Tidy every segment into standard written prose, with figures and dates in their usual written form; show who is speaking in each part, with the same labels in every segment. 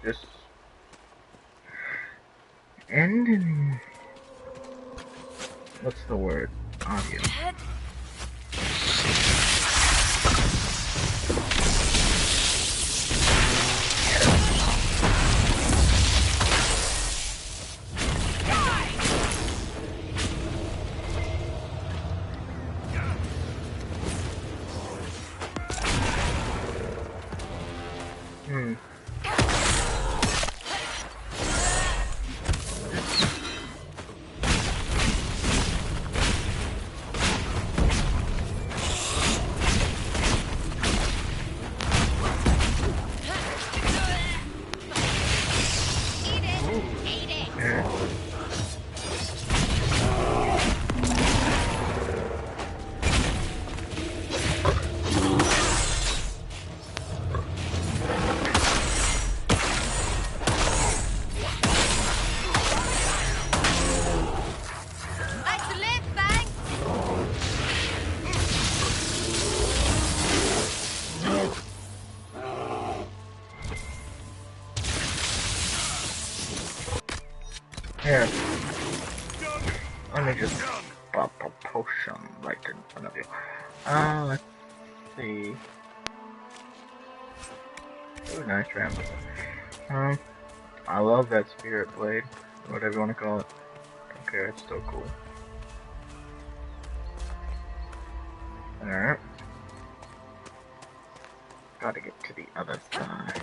Speaker 1: just end in, what's the word? Audio. Here, let me just pop a potion right in front of you. Let's see. Ooh, nice ramble. I love that spirit blade, whatever you want to call it. Don't care, it's still cool. Alright. Gotta get to the other side.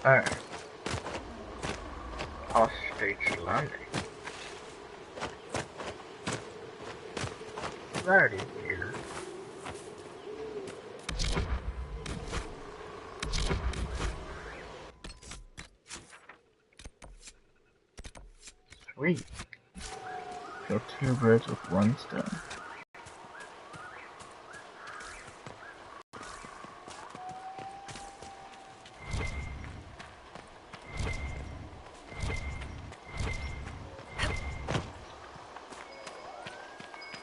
Speaker 1: Alright. Hostage landing. Very weird. Sweet. Kill 2 birds with 1 stone.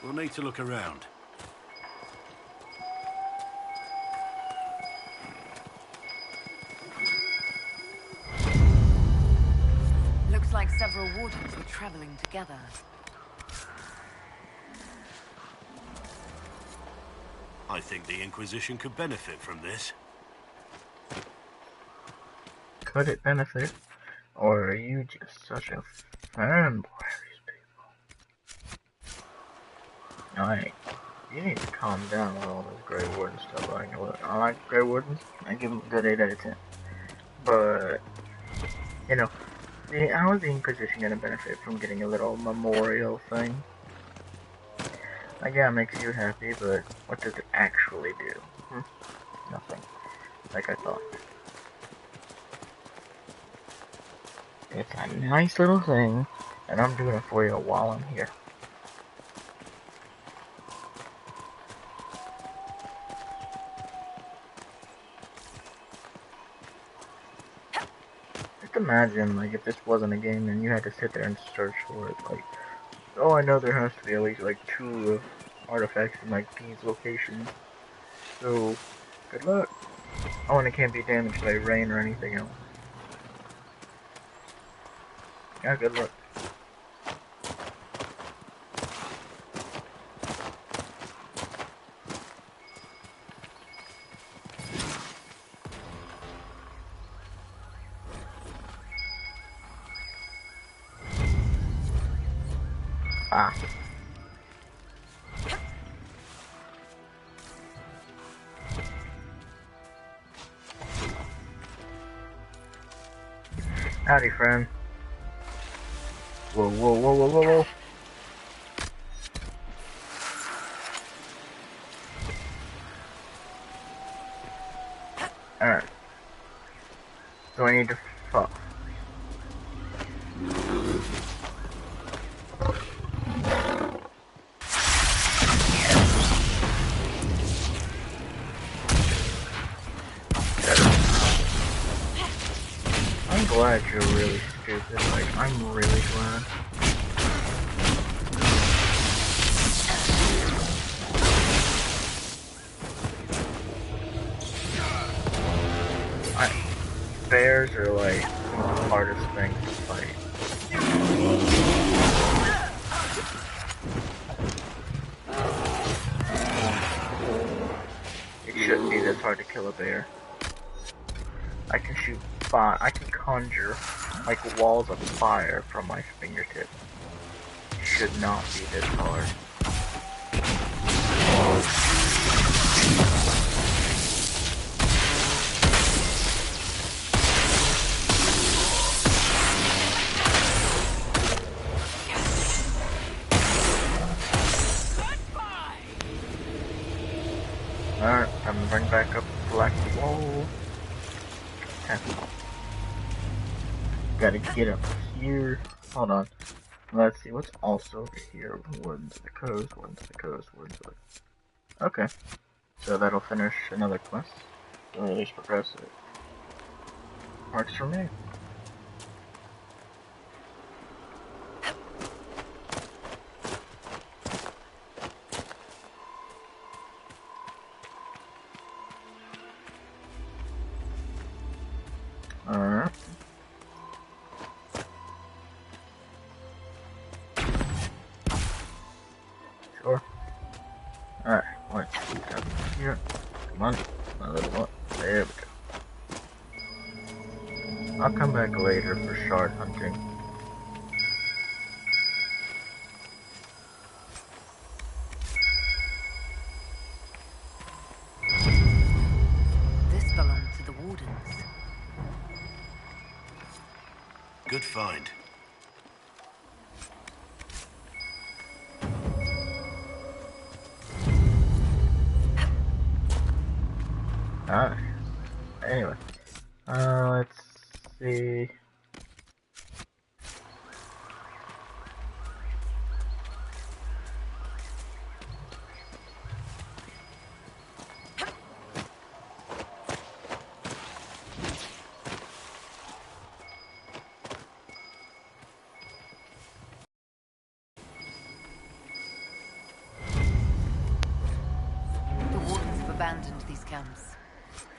Speaker 2: We'll need to look around.
Speaker 3: Looks like several wardens were traveling together.
Speaker 2: I think the Inquisition could benefit from this.
Speaker 1: Could it benefit? Or are you just such a fanboy? Alright, you need to calm down with all this Grey Warden stuff. I like Grey Wardens. I give them a good 8 out of 10. But, you know, how is the Inquisition going to benefit from getting a little memorial thing? Like, yeah, it makes you happy, but what does it actually do? Nothing. Like I thought. It's a nice little thing, and I'm doing it for you while I'm here. Imagine, like, if this wasn't a game and you had to sit there and search for it, like, oh, I know there has to be at least, like, 2 artifacts in, like, these locations, so, good luck. Oh, and it can't be damaged by rain or anything else. Yeah, good luck. Ah. Howdy, friend. Whoa, whoa, whoa, whoa, whoa, whoa. Alright. So I need to fuck. glad you're really stupid. Like, I'm really glad. Bears are like one of the hardest things to fight. It shouldn't be this hard to kill a bear. I can shoot fire. I can conjure like walls of fire from my fingertips. It should not be this hard. Alright, I'm gonna bring back up the black wall. Gotta get up here. Hold on. Let's see what's also over here. Woods of the coast, woods of the coast, woods of the... Okay. So that'll finish another quest. Or at least progress it. Works for me. Alright. Sure. Alright, let's get down here. Come on. A little more. There we go. I'll come back later for shard hunting.
Speaker 3: This belonged to the wardens.
Speaker 2: Good find.
Speaker 1: Alright. Anyway. Let's see.
Speaker 3: The wardens have abandoned these camps.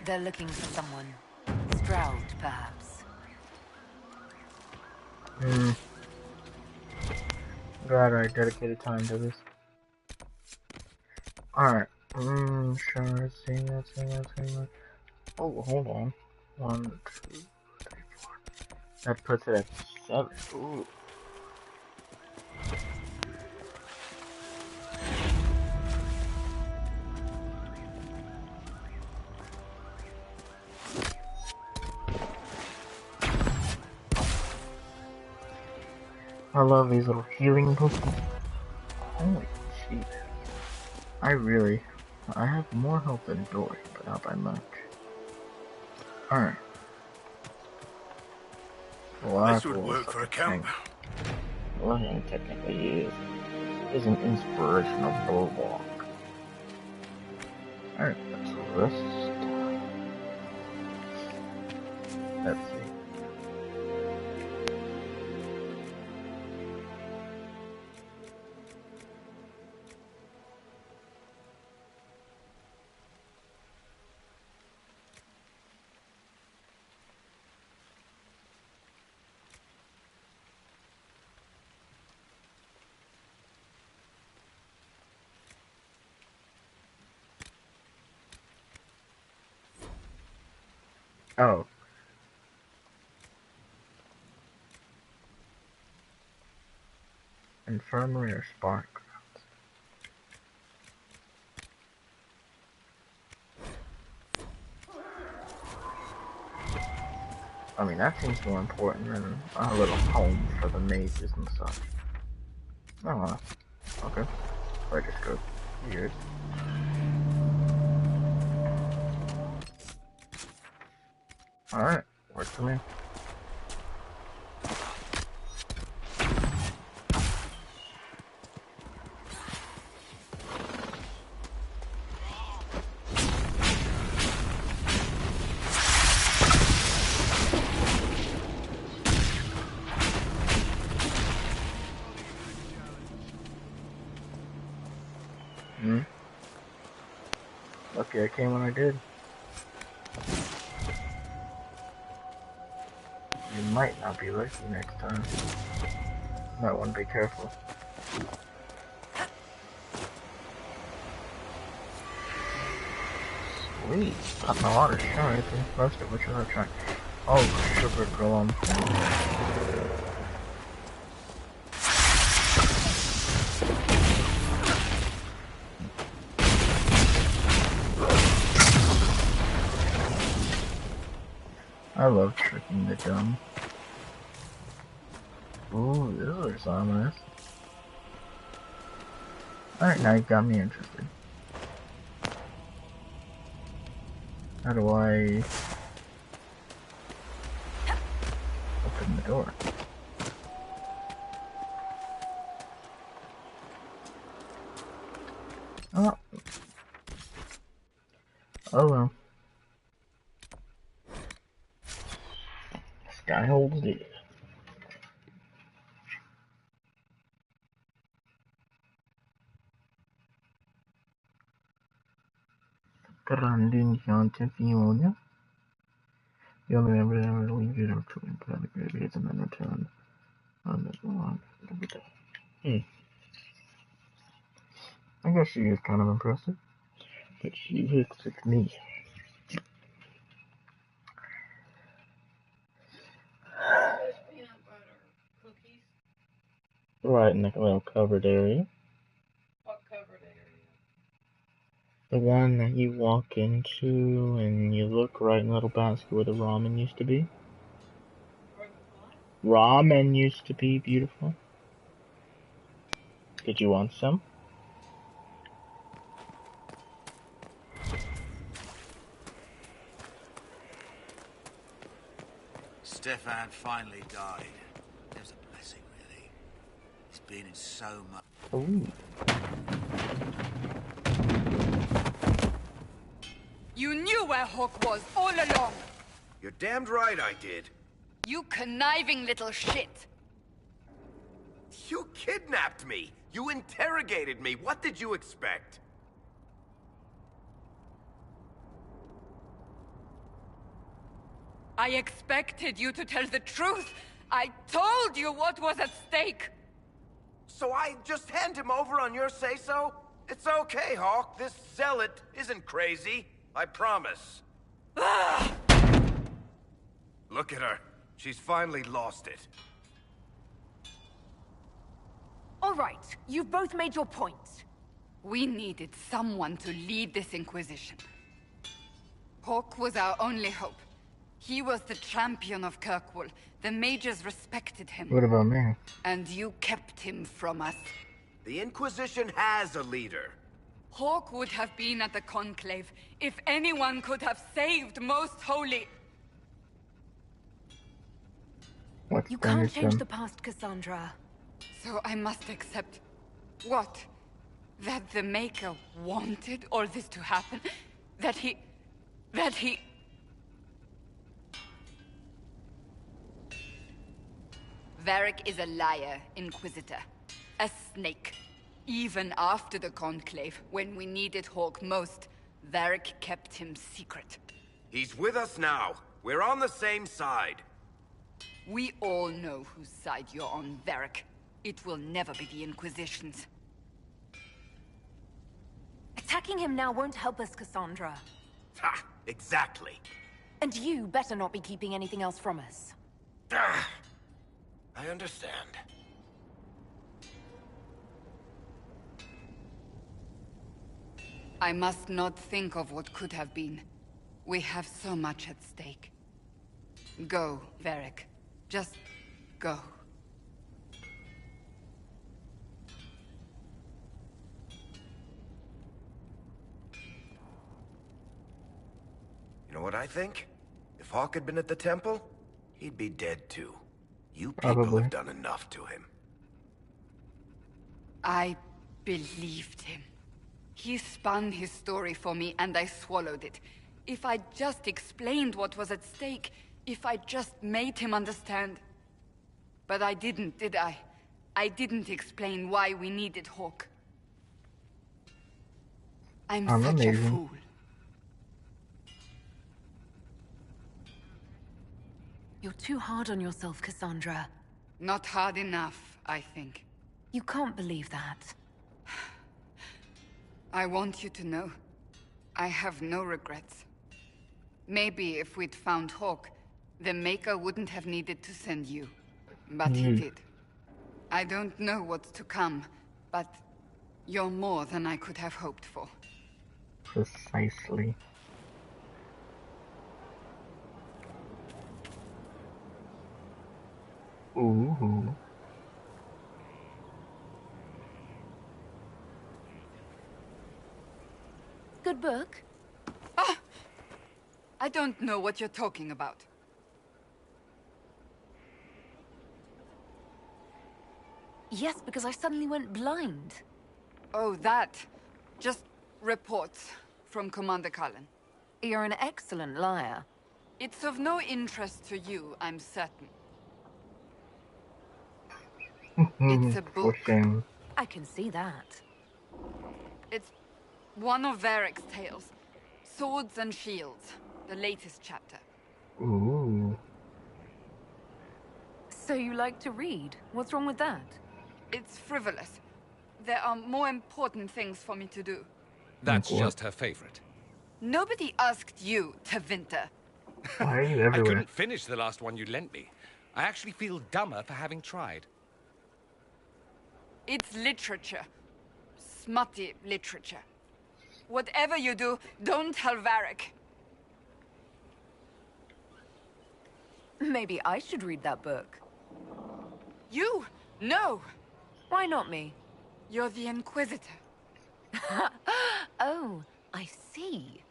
Speaker 3: They're looking for someone. Stroud, perhaps.
Speaker 1: Glad I dedicated time to this. Alright. Sure, see. Oh, hold on. 1, 2, 3, 4. That puts it at 7. Ooh. I love these little healing cookies. Holy shit. I have more health than Dory, but not by much. Alright.
Speaker 2: This would work for a camp.
Speaker 1: Well, it technically is an inspirational bulwark. Alright, let's rest. Let's see. Oh. Infirmary or spark grounds? I mean, that seems more important than a little home for the mages and such. Oh, okay. I just go weird. Alright, works for me. Lucky I came when I did. You might not be lucky next time. Might want to be careful. Sweet. Got my water shot right there. Most of which I'm trying. Oh, sugar golem. I love tricking the dumb. Ooh, this looks ominous. Alright, now you got me interested. How do I open the door? Oh. Oh well. Sky holds these. Grandin Science Fimonia. The only member that ever leave it or to implant the grave and then return on this one. I guess she is kind of impressive. But she hits with me. Right in the little covered area.
Speaker 4: What covered area?
Speaker 1: The one that you walk into and you look right in the little basket where the ramen used to be.
Speaker 4: Where the what?
Speaker 1: Ramen used to be beautiful. Did you want some?
Speaker 5: Stefan finally died. It was a blessing, really. He's been in so much.
Speaker 1: Ooh.
Speaker 3: You knew where Hawk was all along!
Speaker 5: You're damned right I did.
Speaker 3: You conniving little shit!
Speaker 5: You kidnapped me! You interrogated me! What did you expect?
Speaker 3: I expected you to tell the truth! I told you what was at stake!
Speaker 5: So I just hand him over on your say-so? It's okay, Hawk. This zealot isn't crazy. I promise. Look at her. She's finally lost it.
Speaker 6: All right, you've both made your points.
Speaker 3: We needed someone to lead this Inquisition. Hawk was our only hope. He was the champion of Kirkwall. The mages respected him.
Speaker 1: What about me?
Speaker 3: And you kept him from us.
Speaker 5: The Inquisition has a leader.
Speaker 3: Hawk would have been at the Conclave if anyone could have saved Most Holy.
Speaker 1: What's
Speaker 6: You can't change
Speaker 1: done?
Speaker 6: the past, Cassandra.
Speaker 3: So I must accept... what? That the Maker wanted all this to happen? That he... Varric is a liar, Inquisitor. A snake. Even after the Conclave, when we needed Hawk most, Varric kept him secret.
Speaker 5: He's with us now. We're on the same side.
Speaker 3: We all know whose side you're on, Varric. It will never be the Inquisition's.
Speaker 6: Attacking him now won't help us, Cassandra.
Speaker 5: Ha! Exactly.
Speaker 6: And you better not be keeping anything else from us.
Speaker 5: Ah, I understand.
Speaker 3: I must not think of what could have been. We have so much at stake. Go, Varric. Just go.
Speaker 5: You know what I think? If Hawk had been at the temple, he'd be dead too. You people
Speaker 1: Probably.
Speaker 5: have done enough to him.
Speaker 3: I believed him. He spun his story for me and I swallowed it. If I just explained what was at stake, if I just made him understand. But I didn't, did I? I didn't explain why we needed Hawk. I'm such a
Speaker 1: amazing.
Speaker 3: fool.
Speaker 6: too hard on yourself, Cassandra.
Speaker 3: Not hard enough, I think.
Speaker 6: You can't believe that.
Speaker 3: I want you to know, I have no regrets. Maybe if we'd found Hawk, the Maker wouldn't have needed to send you. But he did. I don't know what's to come, but you're more than I could have hoped for.
Speaker 1: Precisely. Ooh.
Speaker 6: Good book?
Speaker 3: Ah! I don't know what you're talking about.
Speaker 6: Yes, because I suddenly went blind.
Speaker 3: Oh, that. Just reports from Commander Cullen.
Speaker 6: You're an excellent liar.
Speaker 3: It's of no interest to you, I'm certain. It's a book.
Speaker 1: For shame.
Speaker 6: I can see that.
Speaker 3: It's one of Varric's tales. Swords and Shields, the latest chapter.
Speaker 1: Ooh.
Speaker 6: So you like to read? What's wrong with that?
Speaker 3: It's frivolous. There are more important things for me to do.
Speaker 7: That's
Speaker 1: What?
Speaker 7: just her favorite.
Speaker 3: Nobody asked you, Tevinter.
Speaker 1: Why are you
Speaker 7: I
Speaker 1: everywhere?
Speaker 7: couldn't finish the last one you lent me. I actually feel dumber for having tried.
Speaker 3: It's literature. Smutty literature. Whatever you do, don't tell Varric.
Speaker 6: Maybe I should read that book.
Speaker 3: You? No!
Speaker 6: Why not me?
Speaker 3: You're the Inquisitor.
Speaker 6: Oh, I see.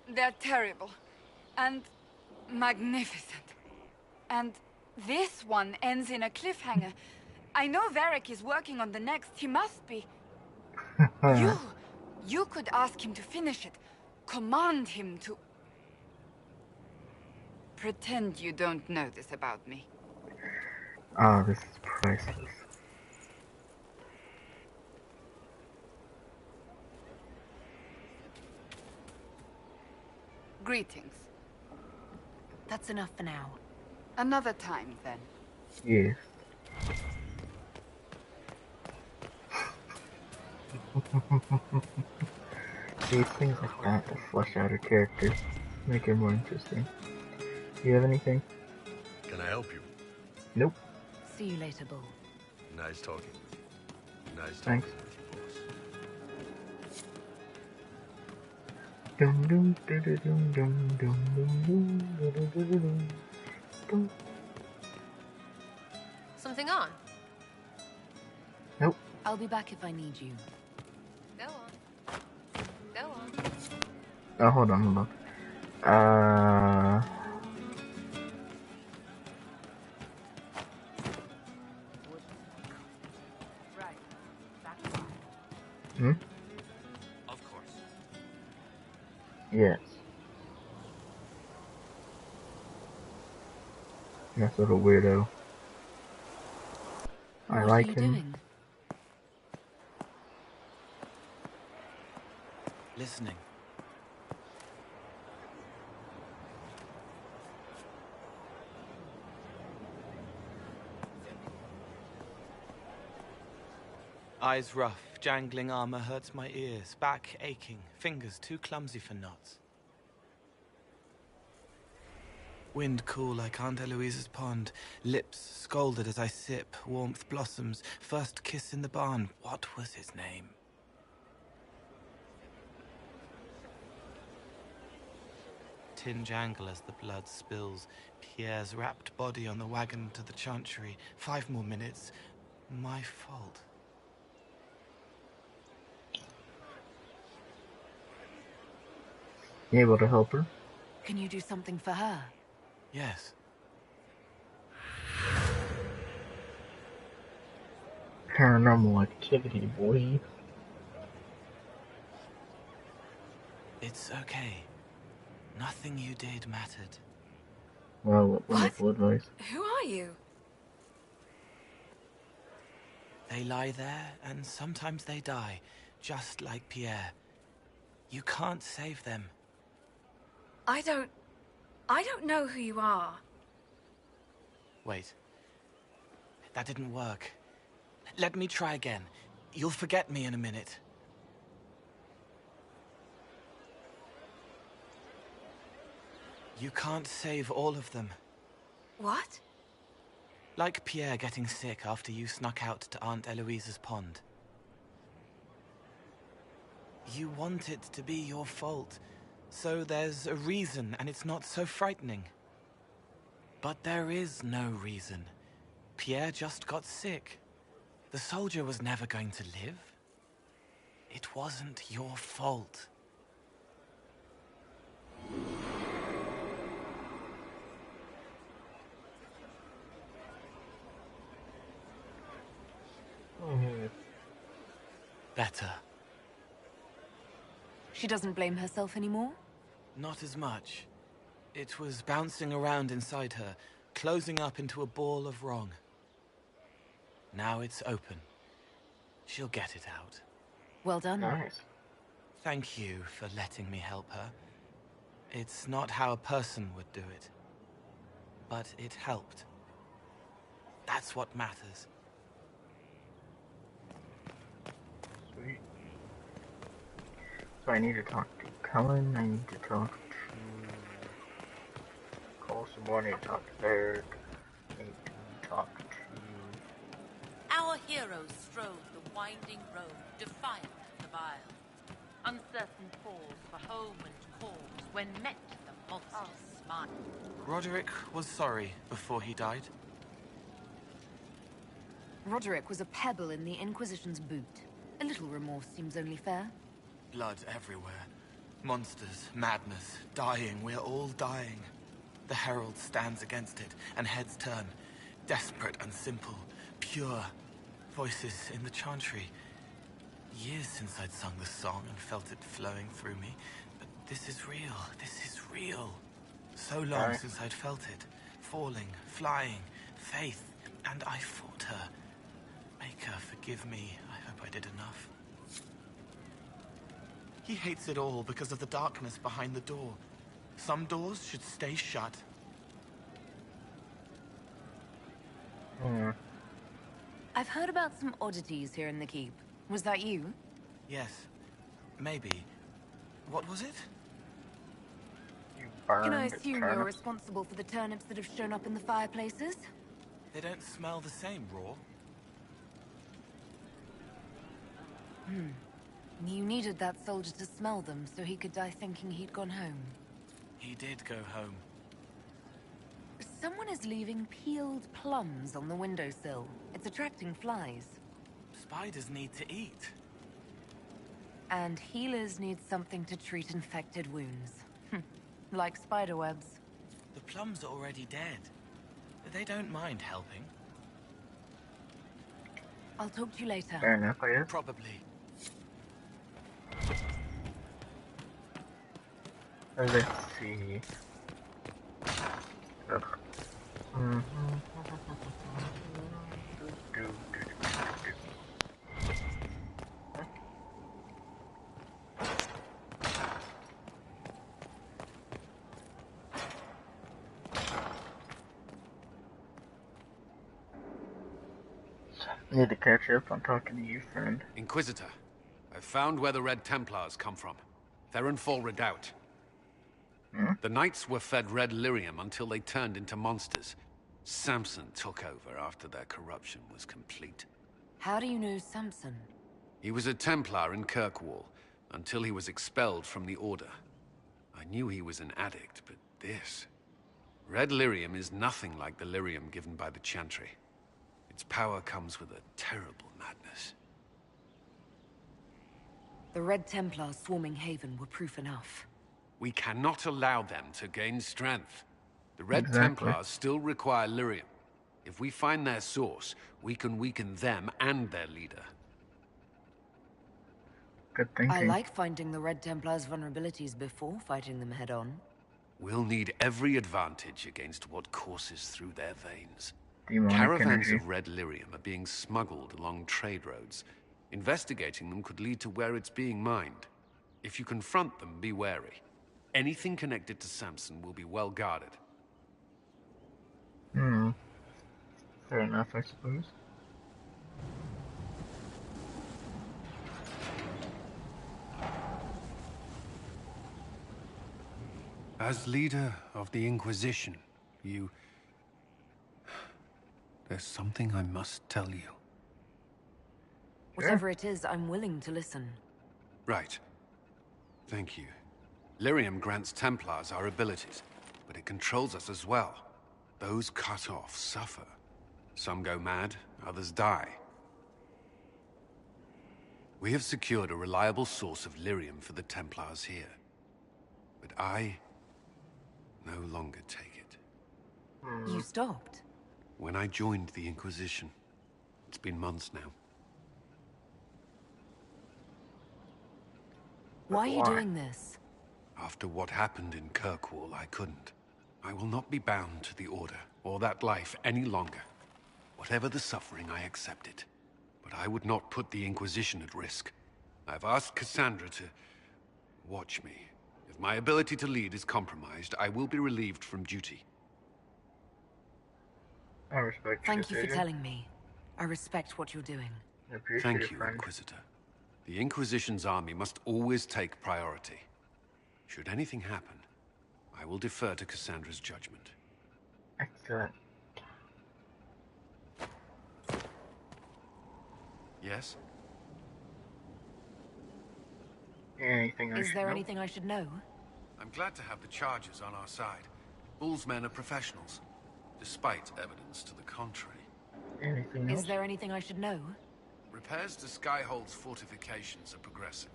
Speaker 3: They're terrible. And magnificent. And this one ends in a cliffhanger. I know Varric is working on the next. He must be. You could ask him to finish it. Command him to... Pretend you don't know this about me.
Speaker 1: Ah, this is priceless.
Speaker 3: Greetings.
Speaker 6: That's enough for now.
Speaker 3: Another time, then.
Speaker 1: Yes. These things like that to flesh out a character, make it more interesting. Do you have anything?
Speaker 2: Can I help you?
Speaker 1: Nope.
Speaker 6: See you later, Bull.
Speaker 2: Nice talking with you. Nice talking
Speaker 1: Thanks.
Speaker 2: with you, boss.
Speaker 1: Dum dum dum dum dum dum dum dum dum dum.
Speaker 6: Something on?
Speaker 1: Nope.
Speaker 6: I'll be back if I need you. Go on. Go on.
Speaker 1: Oh, hold on.
Speaker 6: Right. That's fine.
Speaker 1: Hmm?
Speaker 7: Of course.
Speaker 1: Yes. That sort of weirdo. I
Speaker 6: What
Speaker 1: like
Speaker 6: are you
Speaker 1: him.
Speaker 6: doing?
Speaker 8: Listening. Eyes rough, jangling armor hurts my ears, back aching, fingers too clumsy for knots. Wind cool like Aunt Eloise's pond, lips scalded as I sip, warmth blossoms, first kiss in the barn, what was his name? Tin jangle as the blood spills, Pierre's wrapped body on the wagon to the chantry, 5 more minutes, my fault.
Speaker 1: You able to help her?
Speaker 6: Can you do something for her?
Speaker 8: Yes.
Speaker 1: Paranormal activity, boy.
Speaker 8: It's okay. Nothing you did mattered.
Speaker 1: Well, wonderful advice.
Speaker 3: Who are you?
Speaker 8: They lie there, and sometimes they die, just like Pierre. You can't save them.
Speaker 6: I don't know who you are.
Speaker 8: Wait. That didn't work. Let me try again. You'll forget me in a minute. You can't save all of them.
Speaker 6: What?
Speaker 8: Like Pierre getting sick after you snuck out to Aunt Eloise's pond. You want it to be your fault, so there's a reason and it's not so frightening. But there is no reason. Pierre just got sick. The soldier was never going to live. It wasn't your fault. Better.
Speaker 6: She doesn't blame herself anymore?
Speaker 8: Not as much. It was bouncing around inside her, closing up into a ball of wrong. Now it's open. She'll get it out.
Speaker 6: Well done.
Speaker 1: Nice.
Speaker 8: Thank you for letting me help her. It's not how a person would do it. But it helped. That's what matters.
Speaker 1: Sweet. So I need to talk to Cullen, I need to talk to Colson, I need to talk to Eric, I need to talk to...
Speaker 9: Our heroes strode the winding road, defiant of the vile. Uncertain falls for home and cause when met the monstrous smile.
Speaker 8: Roderick was sorry before he died.
Speaker 6: Roderick was a pebble in the Inquisition's boot. A little remorse seems only fair.
Speaker 8: Blood everywhere. Monsters, madness, dying. We're all dying. The Herald stands against it, and heads turn. Desperate and simple. Pure. Voices in the chantry. Years since I'd sung the song and felt it flowing through me. But this is real. This is real. So long since I'd felt it. Falling, flying, faith. And I fought her. Make her forgive me. I hope I did enough. He hates it all because of the darkness behind the door. Some doors should stay shut.
Speaker 6: I've heard about some oddities here in the keep. Was that you?
Speaker 8: Yes. Maybe. What was it?
Speaker 1: You burned
Speaker 6: Can I assume you're
Speaker 1: turnips?
Speaker 6: responsible for the turnips that have shown up in the fireplaces?
Speaker 8: They don't smell the same raw.
Speaker 6: You needed that soldier to smell them so he could die thinking he'd gone home.
Speaker 8: He did go home.
Speaker 6: Someone is leaving peeled plums on the windowsill. It's attracting flies.
Speaker 8: Spiders need to eat.
Speaker 6: And healers need something to treat infected wounds. Like spiderwebs.
Speaker 8: The plums are already dead. They don't mind helping.
Speaker 6: I'll talk to you later.
Speaker 1: Fair enough, I guess.
Speaker 8: Probably.
Speaker 1: Let's see. Ugh. Need to catch up on talking to you, friend.
Speaker 7: Inquisitor, I've found where the Red Templars come from. Therenfall Redoubt. The Knights were fed red lyrium until they turned into monsters. Samson took over after their corruption was complete.
Speaker 6: How do you know Samson?
Speaker 7: He was a Templar in Kirkwall, until he was expelled from the Order. I knew he was an addict, but this... Red lyrium is nothing like the lyrium given by the Chantry. Its power comes with a terrible madness.
Speaker 6: The Red Templars swarming Haven were proof enough.
Speaker 7: We cannot allow them to gain strength. The Red
Speaker 1: Exactly.
Speaker 7: Templars still require lyrium. If we find their source, we can weaken them and their leader.
Speaker 1: Good thinking.
Speaker 6: I like finding the Red Templars' vulnerabilities before fighting them head-on.
Speaker 7: We'll need every advantage against what courses through their veins.
Speaker 1: Demonic
Speaker 7: Caravans
Speaker 1: energy.
Speaker 7: of red lyrium are being smuggled along trade roads. Investigating them could lead to where it's being mined. If you confront them, be wary. Anything connected to Samson will be well guarded.
Speaker 1: Fair enough, I suppose.
Speaker 7: As leader of the Inquisition, you... There's something I must tell you.
Speaker 6: Whatever it is, I'm willing to listen.
Speaker 7: Right. Thank you. Lyrium grants Templars our abilities, but it controls us as well. Those cut off suffer. Some go mad, others die. We have secured a reliable source of lyrium for the Templars here. But I no longer take it.
Speaker 6: You stopped?
Speaker 7: When I joined the Inquisition. It's been months now.
Speaker 6: Why are you doing this?
Speaker 7: After what happened in Kirkwall, I couldn't. I will not be bound to the Order, or that life any longer. Whatever the suffering, I accept it. But I would not put the Inquisition at risk. I've asked Cassandra to watch me. If my ability to lead is compromised, I will be relieved from duty.
Speaker 1: I respect your
Speaker 6: Thank you for
Speaker 1: decision.
Speaker 6: telling me. I respect what you're doing.
Speaker 1: I appreciate
Speaker 7: Thank
Speaker 1: it,
Speaker 7: you,
Speaker 1: friend.
Speaker 7: Inquisitor. The Inquisition's army must always take priority. Should anything happen, I will defer to Cassandra's judgment.
Speaker 1: Excellent.
Speaker 7: Yes?
Speaker 1: Anything I
Speaker 6: Is
Speaker 1: should
Speaker 6: there
Speaker 1: know?
Speaker 6: anything I should know?
Speaker 7: I'm glad to have the charges on our side. Bull's men are professionals, despite evidence to the contrary.
Speaker 1: Anything else?
Speaker 6: Is there anything I should know?
Speaker 7: Repairs to Skyhold's fortifications are progressing.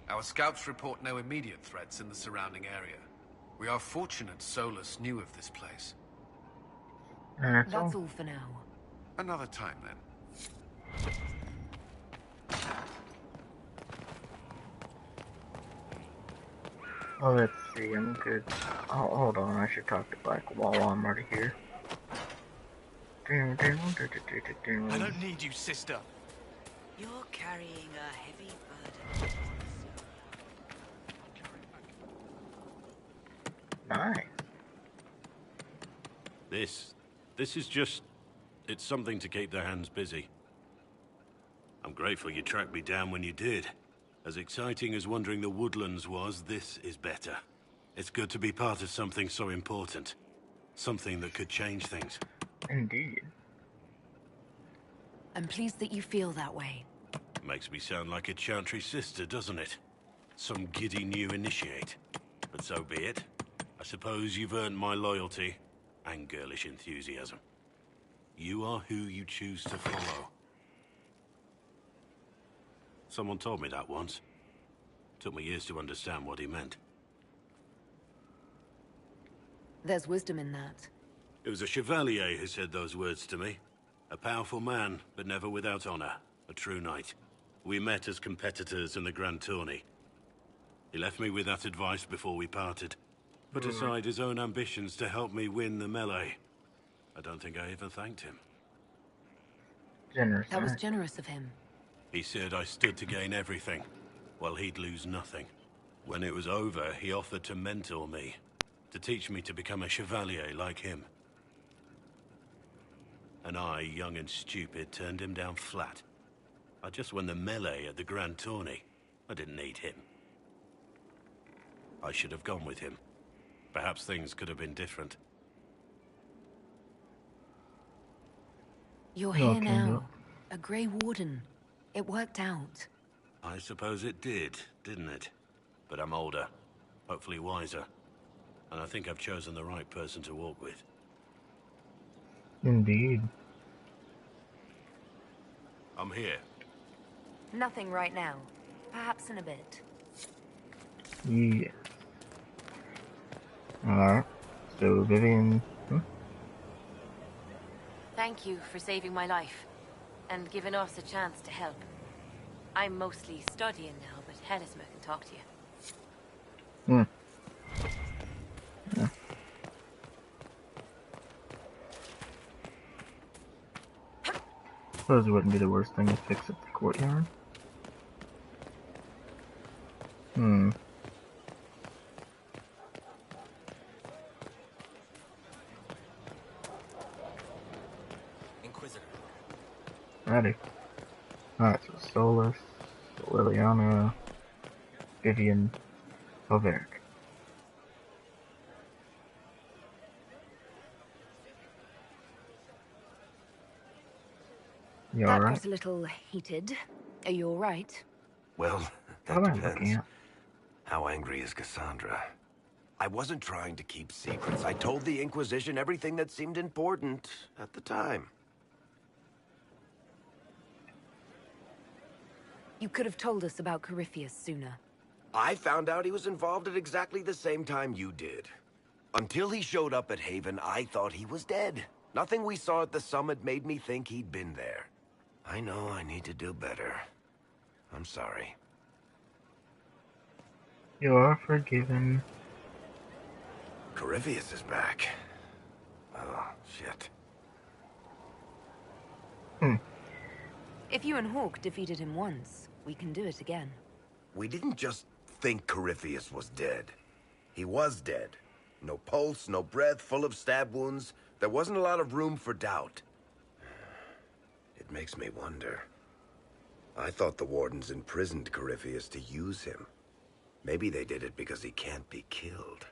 Speaker 7: Our scouts report no immediate threats in the surrounding area. We are fortunate Solus knew of this place.
Speaker 1: And that's
Speaker 6: That's
Speaker 1: all.
Speaker 6: all for now.
Speaker 7: Another time, then.
Speaker 1: Oh, let's see, I'm good. Oh, hold on, I should talk to Black while I'm already here.
Speaker 8: I don't need you, sister.
Speaker 9: You're carrying a heavy burden.
Speaker 1: Nice.
Speaker 2: This is just... It's something to keep their hands busy. I'm grateful you tracked me down when you did. As exciting as wandering the woodlands was, this is better. It's good to be part of something so important. Something that could change things.
Speaker 1: Indeed.
Speaker 6: I'm pleased that you feel that way.
Speaker 2: Makes me sound like a Chantry sister, doesn't it? Some giddy new initiate. But so be it. I suppose you've earned my loyalty and girlish enthusiasm. You are who you choose to follow. Someone told me that once. Took me years to understand what he meant.
Speaker 6: There's wisdom in that.
Speaker 2: It was a chevalier who said those words to me. A powerful man, but never without honor. A true knight. We met as competitors in the Grand Tourney. He left me with that advice before we parted. Put aside his own ambitions to help me win the melee. I don't think I even thanked him.
Speaker 1: Generous.
Speaker 6: That was
Speaker 1: act.
Speaker 6: generous of him.
Speaker 2: He said I stood to gain everything, while he'd lose nothing. When it was over, he offered to mentor me, to teach me to become a chevalier like him. And I, young and stupid, turned him down flat. I just won the melee at the Grand Tourney. I didn't need him. I should have gone with him. Perhaps things could have been different.
Speaker 6: You're here
Speaker 1: Okay,
Speaker 6: now.
Speaker 1: look.
Speaker 6: A Grey Warden. It worked out.
Speaker 2: I suppose it did, didn't it? But I'm older, hopefully wiser. And I think I've chosen the right person to walk with.
Speaker 1: Indeed.
Speaker 2: I'm here.
Speaker 6: Nothing right now. Perhaps in a bit.
Speaker 1: Yes. Alright. So, Vivian...
Speaker 10: Thank you for saving my life, and giving us a chance to help. I'm mostly studying now, but Hellisma can talk to you.
Speaker 1: Yeah. Suppose it wouldn't be the worst thing to fix at the courtyard. Alrighty. Alright, so Solus, Liliana, Vivian, Bavaric. You
Speaker 6: That
Speaker 1: alright?
Speaker 6: got a little heated. Are you alright?
Speaker 11: Well,
Speaker 1: What
Speaker 11: that
Speaker 1: am I looking
Speaker 11: depends.
Speaker 1: at?
Speaker 11: How angry is Cassandra? I wasn't trying to keep secrets. I told the Inquisition everything that seemed important at the time.
Speaker 6: You could have told us about Corypheus sooner.
Speaker 11: I found out he was involved at exactly the same time you did. Until he showed up at Haven, I thought he was dead. Nothing we saw at the summit made me think he'd been there. I know I need to do better. I'm sorry.
Speaker 1: You are forgiven.
Speaker 11: Corypheus is back. Oh, shit.
Speaker 6: If you and Hawk defeated him once, we can do it again.
Speaker 11: We didn't just think Corypheus was dead. He was dead. No pulse, no breath, full of stab wounds. There wasn't a lot of room for doubt. It makes me wonder. I thought the Wardens imprisoned Corypheus to use him. Maybe they did it because he can't be killed.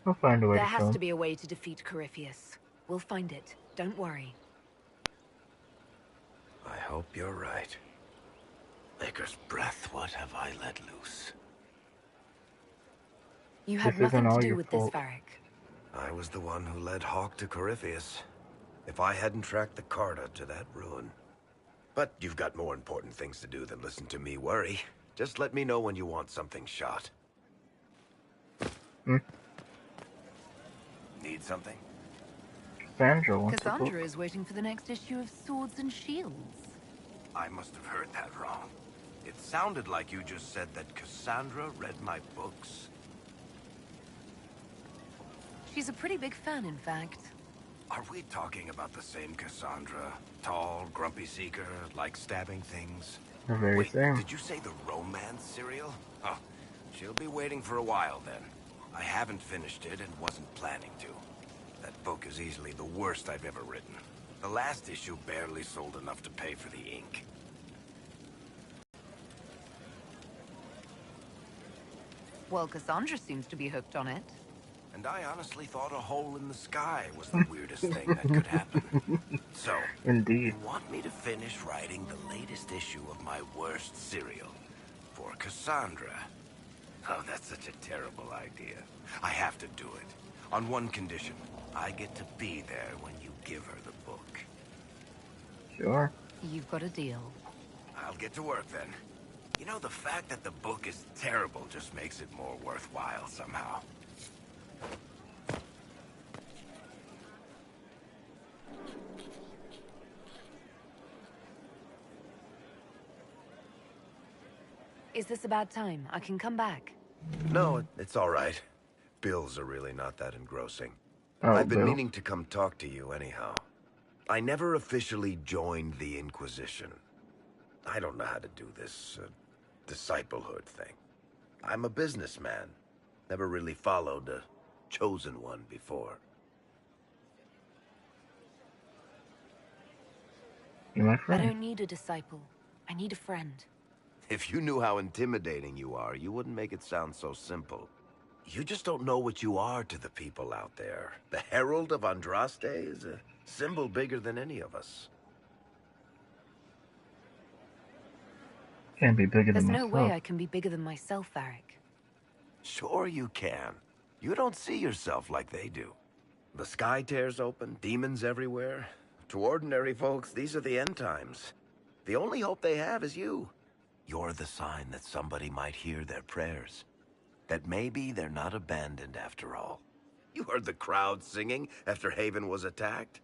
Speaker 1: We'll find a way
Speaker 6: There
Speaker 1: to
Speaker 6: has
Speaker 1: kill
Speaker 6: to
Speaker 1: him.
Speaker 6: be a way to defeat Corypheus. We'll find it. Don't worry.
Speaker 11: I hope you're right. Maker's breath, what have I let loose?
Speaker 6: You had
Speaker 1: This isn't
Speaker 6: nothing to
Speaker 1: all
Speaker 6: do
Speaker 1: your
Speaker 6: with
Speaker 1: fault.
Speaker 6: this, Varric.
Speaker 11: I was the one who led Hawk to Corypheus. If I hadn't tracked the Carta to that ruin. But you've got more important things to do than listen to me worry. Just let me know when you want something shot. Need something?
Speaker 1: Cassandra wants a book.
Speaker 6: Cassandra is waiting for the next issue of Swords and Shields.
Speaker 11: I must have heard that wrong. It sounded like you just said that Cassandra read my books.
Speaker 6: She's a pretty big fan, in fact.
Speaker 11: Are we talking about the same Cassandra? Tall, grumpy seeker, like stabbing things?
Speaker 1: The very
Speaker 11: Wait,
Speaker 1: same.
Speaker 11: did you say the romance serial? Oh, she'll be waiting for a while then. I haven't finished it and wasn't planning to. That book is easily the worst I've ever written. The last issue barely sold enough to pay for the ink.
Speaker 6: Well, Cassandra seems to be hooked on it.
Speaker 11: And I honestly thought a hole in the sky was the weirdest thing that could happen. So,
Speaker 1: Indeed.
Speaker 11: you want me to finish writing the latest issue of my worst serial for Cassandra? Oh, that's such a terrible idea. I have to do it. On one condition. I get to be there when you give her the book.
Speaker 1: Sure.
Speaker 6: You've got a deal.
Speaker 11: I'll get to work then. You know, the fact that the book is terrible just makes it more worthwhile somehow.
Speaker 6: Is this a bad time? I can come back.
Speaker 11: No, it's all right. Bills are really not that engrossing.
Speaker 1: Oh,
Speaker 11: I've been
Speaker 1: Bill.
Speaker 11: meaning to come talk to you anyhow. I never officially joined the Inquisition. I don't know how to do this disciplehood thing. I'm a businessman. Never really followed a chosen one before.
Speaker 1: You're my
Speaker 6: I
Speaker 1: friend.
Speaker 6: don't need a disciple. I need a friend.
Speaker 11: If you knew how intimidating you are, you wouldn't make it sound so simple. You just don't know what you are to the people out there. The Herald of Andraste is a symbol bigger than any of us.
Speaker 1: Can't be bigger
Speaker 6: There's
Speaker 1: than
Speaker 6: no
Speaker 1: myself.
Speaker 6: way I can be bigger than myself, Varric.
Speaker 11: Sure you can. You don't see yourself like they do. The sky tears open, demons everywhere. To ordinary folks, these are the end times. The only hope they have is you. You're the sign that somebody might hear their prayers. That maybe they're not abandoned after all. You heard the crowd singing after Haven was attacked?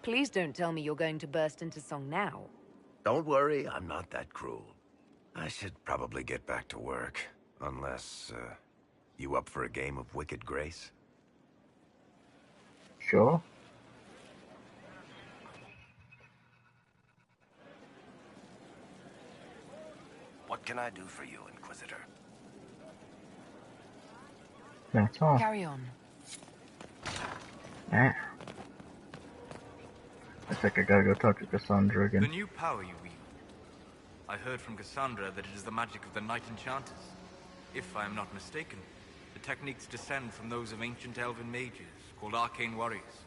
Speaker 6: Please don't tell me you're going to burst into song now.
Speaker 11: Don't worry, I'm not that cruel. I should probably get back to work. Unless, you up for a game of Wicked Grace?
Speaker 1: Sure.
Speaker 11: What can I do for you, Inquisitor?
Speaker 1: That's all.
Speaker 6: Carry on.
Speaker 1: Ah. Looks like I gotta go talk to Cassandra again.
Speaker 12: The new power you wield. I heard from Cassandra that it is the magic of the Knight Enchanters. If I am not mistaken, the techniques descend from those of ancient elven mages, called arcane warriors.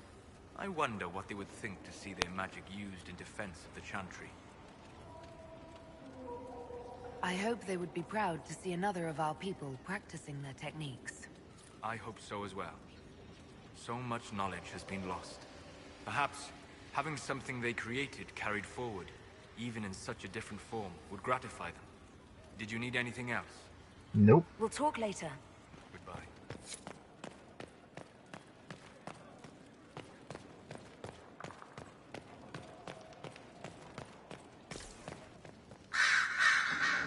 Speaker 12: I wonder what they would think to see their magic used in defense of the Chantry.
Speaker 6: I hope they would be proud to see another of our people practicing their techniques.
Speaker 12: I hope so as well. So much knowledge has been lost. Perhaps having something they created carried forward, even in such a different form, would gratify them. Did you need anything else?
Speaker 1: Nope.
Speaker 6: We'll talk later.
Speaker 12: Goodbye.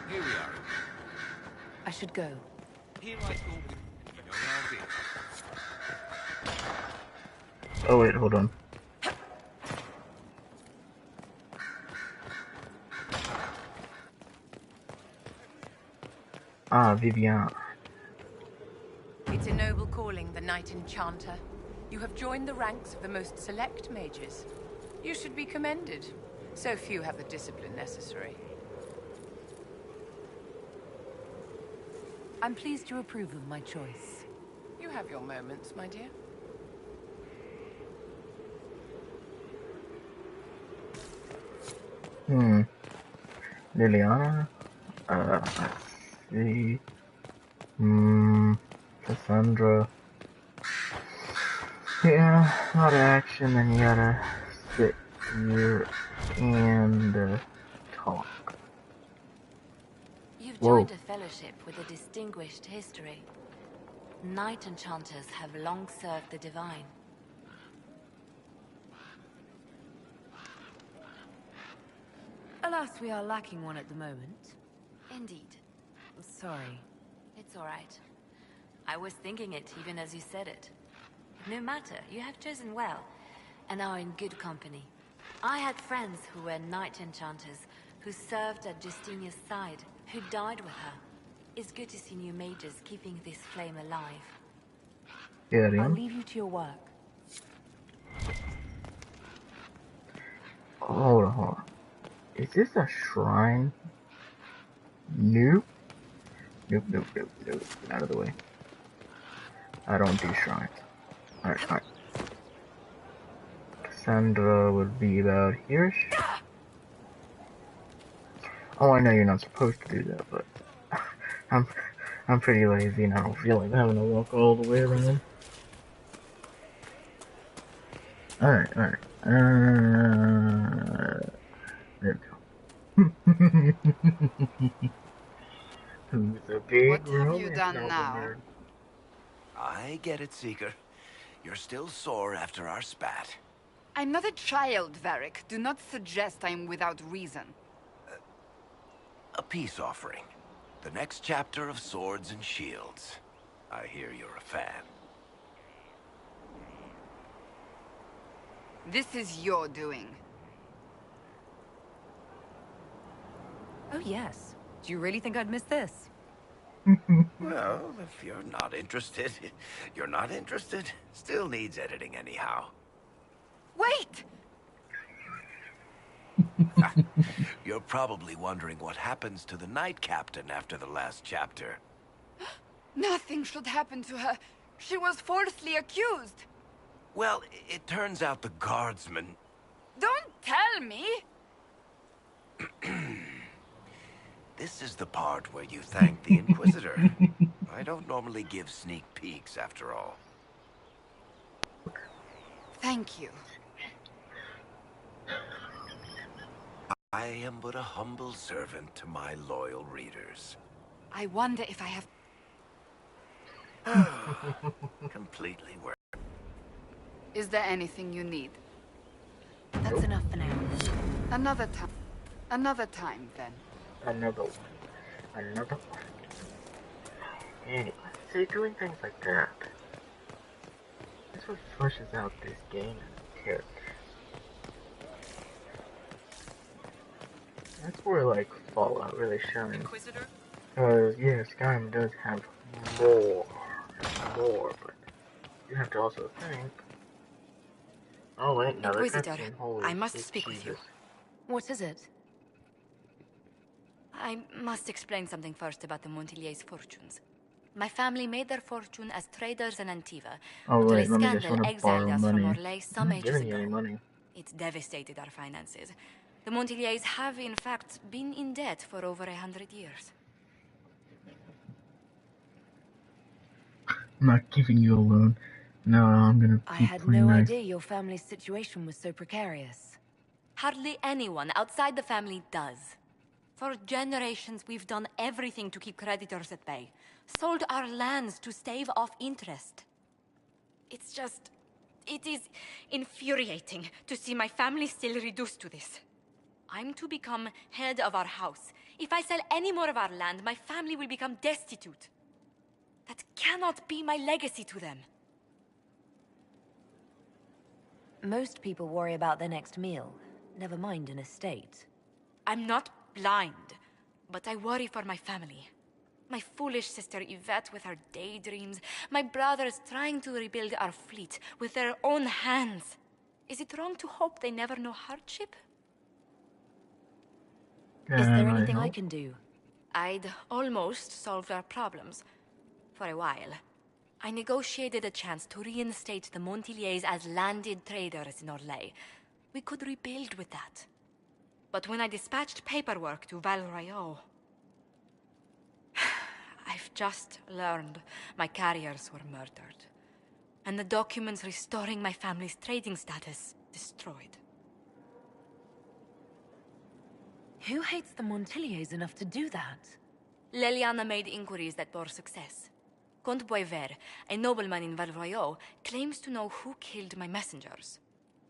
Speaker 7: Here we are.
Speaker 6: I should go.
Speaker 7: Here I go with around here.
Speaker 1: Oh wait, hold on. Ah, Vivian.
Speaker 13: It's a noble calling, the Knight Enchanter. You have joined the ranks of the most select mages. You should be commended. So few have the discipline necessary.
Speaker 6: I'm pleased you approve of my choice.
Speaker 13: You have your moments, my dear.
Speaker 1: Liliana? Let's see. Cassandra. Yeah, a lot of action, and you gotta sit here and talk.
Speaker 10: You've
Speaker 1: Whoa.
Speaker 10: joined a fellowship with a distinguished history. Knight Enchanters have long served the Divine.
Speaker 6: Alas, we are lacking one at the moment.
Speaker 10: Indeed.
Speaker 6: Sorry.
Speaker 10: It's all right. I was thinking it even as you said it. No matter, you have chosen well, and are in good company. I had friends who were Knight Enchanters, who served at Justinia's side, who died with her. It's good to see new mages keeping this flame alive.
Speaker 1: Yeah,
Speaker 6: I'll leave you to your work.
Speaker 1: Hold on. Is this a shrine? Nope. Nope. Get out of the way. I don't do shrines. Alright. Cassandra would be about here. Oh, I know you're not supposed to do that, but I'm pretty lazy and I don't feel like having to walk all the way around. Alright. There we go. Who's a big
Speaker 3: What have you done now?
Speaker 1: nerd?
Speaker 11: I get it, Seeker. You're still sore after our spat.
Speaker 3: I'm not a child, Varric. Do not suggest I'm without reason.
Speaker 11: A peace offering. The next chapter of Swords and Shields. I hear you're a fan.
Speaker 3: This is your doing.
Speaker 6: Oh, yes. Do you really think I'd miss this?
Speaker 11: Well, if you're not interested, you're not interested. Still needs editing anyhow.
Speaker 3: Wait!
Speaker 11: You're probably wondering what happens to the Knight Captain after the last chapter.
Speaker 3: Nothing should happen to her. She was falsely accused.
Speaker 11: Well, it turns out the guardsmen...
Speaker 3: Don't tell me!
Speaker 11: This is the part where you thank the Inquisitor. I don't normally give sneak peeks, after all.
Speaker 3: Thank you.
Speaker 11: I am but a humble servant to my loyal readers.
Speaker 3: I wonder if I have...
Speaker 11: Completely worth.
Speaker 3: Is there anything you need?
Speaker 6: That's enough for now.
Speaker 3: Another time. Another time, then.
Speaker 1: Another one. Anyway, see, doing things like that. That's what flushes out this game and characters. That's where, like, Fallout really shines.
Speaker 13: Inquisitor?
Speaker 1: Because, yeah, Skyrim does have more, but you have to also think Oh wait, another
Speaker 3: Inquisitor,
Speaker 1: cutscene. Holy
Speaker 3: I must
Speaker 1: shit,
Speaker 3: speak with you.
Speaker 1: Jesus.
Speaker 6: What is it?
Speaker 10: I must explain something first about the Montilier's fortunes. My family made their fortune as traders in Antiva
Speaker 1: Oh
Speaker 10: until a
Speaker 1: wait, let me guess. You
Speaker 10: scandal
Speaker 1: want to
Speaker 10: exiled
Speaker 1: borrow
Speaker 10: us from
Speaker 1: money?
Speaker 10: Orlais
Speaker 1: I'm
Speaker 10: some
Speaker 1: not
Speaker 10: ages
Speaker 1: giving you any
Speaker 10: ago.
Speaker 1: money.
Speaker 10: It devastated our finances. The Montiliers have, in fact, been in debt for over 100 years.
Speaker 1: I'm not giving you a loan. No, I'm gonna
Speaker 6: I
Speaker 1: keep
Speaker 6: had
Speaker 1: playing
Speaker 6: no
Speaker 1: nice.
Speaker 6: idea your family's situation was so precarious.
Speaker 10: Hardly anyone outside the family does. For generations, we've done everything to keep creditors at bay. Sold our lands to stave off interest. It's just... it is infuriating to see my family still reduced to this. I'm to become head of our house. If I sell any more of our land, my family will become destitute. That cannot be my legacy to them.
Speaker 6: Most people worry about their next meal, never mind an estate.
Speaker 10: I'm not blind, but I worry for my family. My foolish sister Yvette with her daydreams. My brothers trying to rebuild our fleet with their own hands. Is it wrong to hope they never know hardship?
Speaker 6: Is there
Speaker 1: Can I
Speaker 6: anything I
Speaker 1: help?
Speaker 6: can do?
Speaker 10: I'd almost solved our problems. For a while. I negotiated a chance to reinstate the Montiliers as landed traders in Orlais. We could rebuild with that. But when I dispatched paperwork to Val Royeaux, I've just learned my carriers were murdered. And the documents restoring my family's trading status destroyed.
Speaker 6: Who hates the Montiliers enough to do that?
Speaker 10: Leliana made inquiries that bore success. Comte Boisvert, a nobleman in Val Royeaux, claims to know who killed my messengers.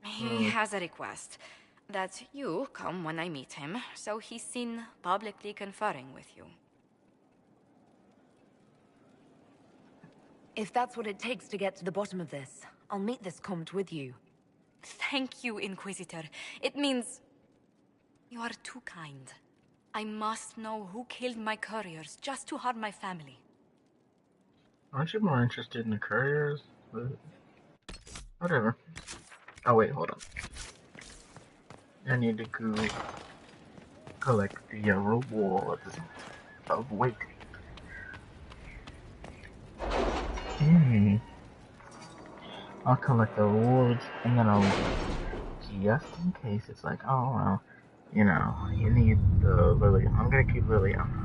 Speaker 10: He has a request that you come when I meet him, so he's seen publicly conferring with you.
Speaker 6: If that's what it takes to get to the bottom of this, I'll meet this Comte with you.
Speaker 10: Thank you, Inquisitor. It means... you are too kind. I must know who killed my couriers just to harm my family.
Speaker 1: Aren't you more interested in the couriers? But whatever. Oh wait, hold on. I need to go collect the rewards of waiting. I'll collect the rewards and then I'll just in case it's like, oh well, you know, you need the Lily. I'm gonna keep Liliana.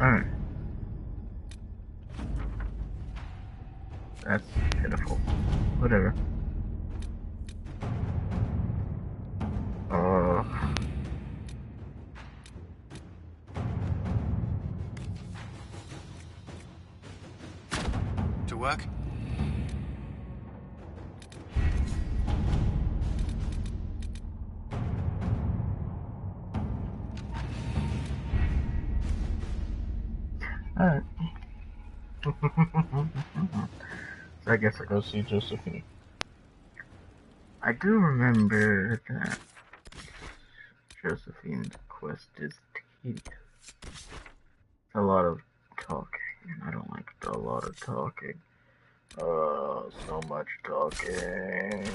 Speaker 1: Alright. That's pitiful. Whatever.
Speaker 7: To work?
Speaker 1: Alright. So I guess I'll go see Josephine. I do remember that Josephine's quest is tedious. A lot of talking. I don't like a lot of talking. So much talking.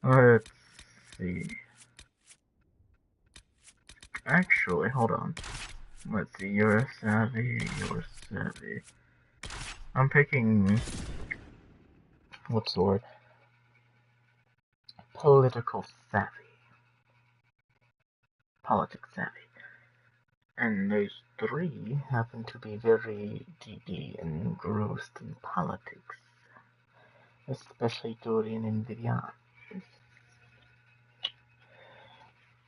Speaker 1: Let's see. Actually, hold on. Let's see, you're savvy. I'm picking... what's the word? Political savvy. Politics savvy. And those three happen to be very deeply engrossed in politics. Especially Dorian and Vivian.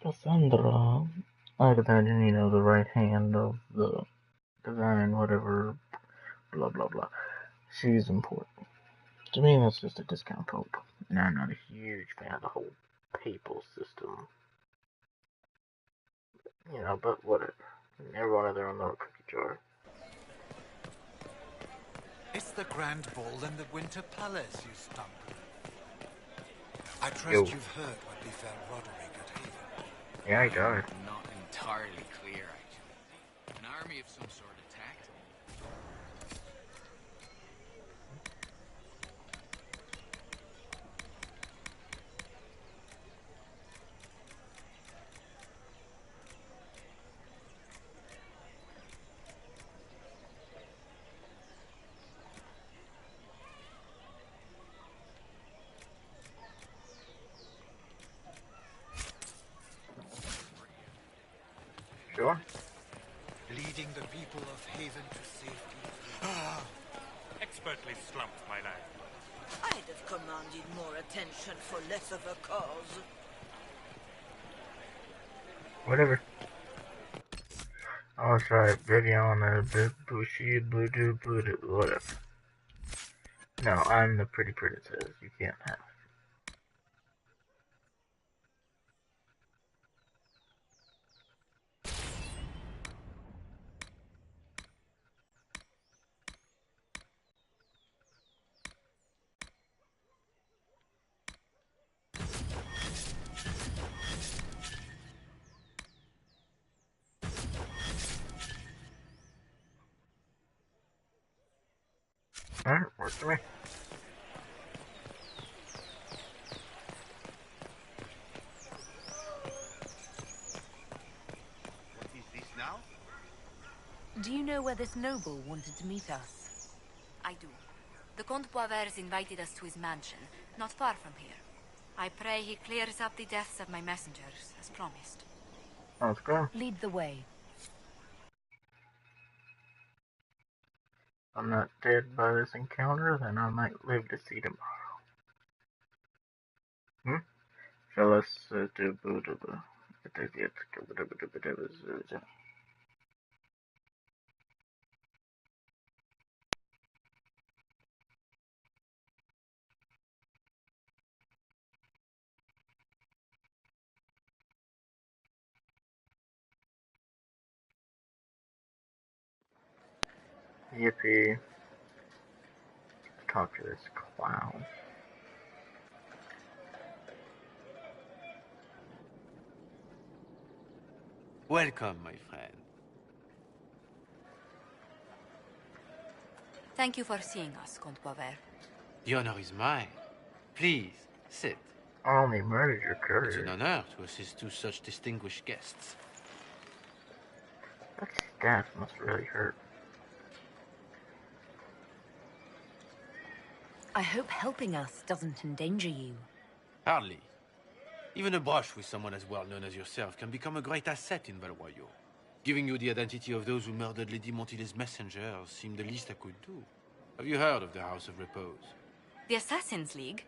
Speaker 1: Cassandra, I'd imagine, you know, the right hand of the divine, whatever, blah blah blah. She's important. To me, that's just a discount pope. And I'm not a huge fan of the whole papal system. You know, but whatever. Everyone has their own little cookie jar.
Speaker 14: It's the Grand Ball in the Winter Palace, you stumble. I trust
Speaker 1: Yo.
Speaker 14: you've heard what befell Roderick at Haven.
Speaker 1: Yeah, I died.
Speaker 15: Not entirely clear, actually. An army of some sort attacked?
Speaker 1: Sure.
Speaker 14: Leading the people of Haven to safety.
Speaker 16: Expertly slumped, my lad.
Speaker 17: I'd have commanded more attention for less of a cause.
Speaker 1: Whatever. Oh, sorry, Viviana, Bushi, Budu, Budu, whatever. No, I'm the pretty princess. You can't have. Alright, works for me.
Speaker 18: What is this now?
Speaker 6: Do you know where this noble wanted to meet us?
Speaker 10: I do. The Comte Poivers invited us to his mansion, not far from here. I pray he clears up the deaths of my messengers, as promised.
Speaker 1: Let's go.
Speaker 6: Lead the way.
Speaker 1: I'm not dead by this encounter, then I might live to see tomorrow. So let's do Buddha. Yippee. Talk to this clown.
Speaker 7: Welcome, my friend.
Speaker 10: Thank you for seeing us, Comte Poivers.
Speaker 7: The honor is mine. Please, sit.
Speaker 1: I only murdered your courier.
Speaker 7: It's an honor to assist two such distinguished guests.
Speaker 1: That staff must really hurt.
Speaker 6: I hope helping us doesn't endanger you.
Speaker 7: Hardly. Even a brush with someone as well known as yourself can become a great asset in Val Royeaux. Giving you the identity of those who murdered Lady Montily's messengers seemed the least I could do. Have you heard of the House of Repose?
Speaker 10: The Assassin's League?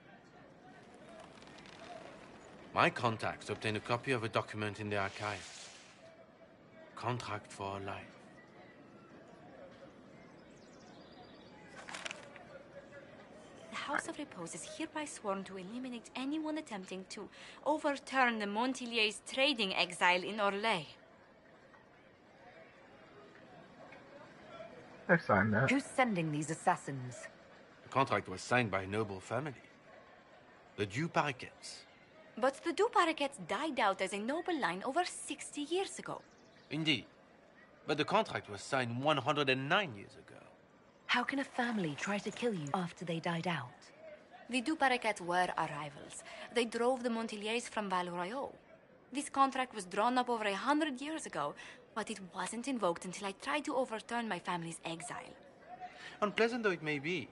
Speaker 7: My contacts obtained a copy of a document in the archives. Contract for life.
Speaker 10: The House of Repose is hereby sworn to eliminate anyone attempting to overturn the Montily's trading exile in Orlais.
Speaker 1: I signed that.
Speaker 6: Who's sending these assassins?
Speaker 7: The contract was signed by a noble family. The Du Paraquets.
Speaker 10: But the Du Paraquets died out as a noble line over 60 years ago.
Speaker 7: Indeed. But the contract was signed 109 years ago.
Speaker 6: How can a family try to kill you after they died out?
Speaker 10: The Du Paraquets were our rivals. They drove the Montily's from Val Royeaux. This contract was drawn up over 100 years ago, but it wasn't invoked until I tried to overturn my family's exile.
Speaker 7: Unpleasant though it may be,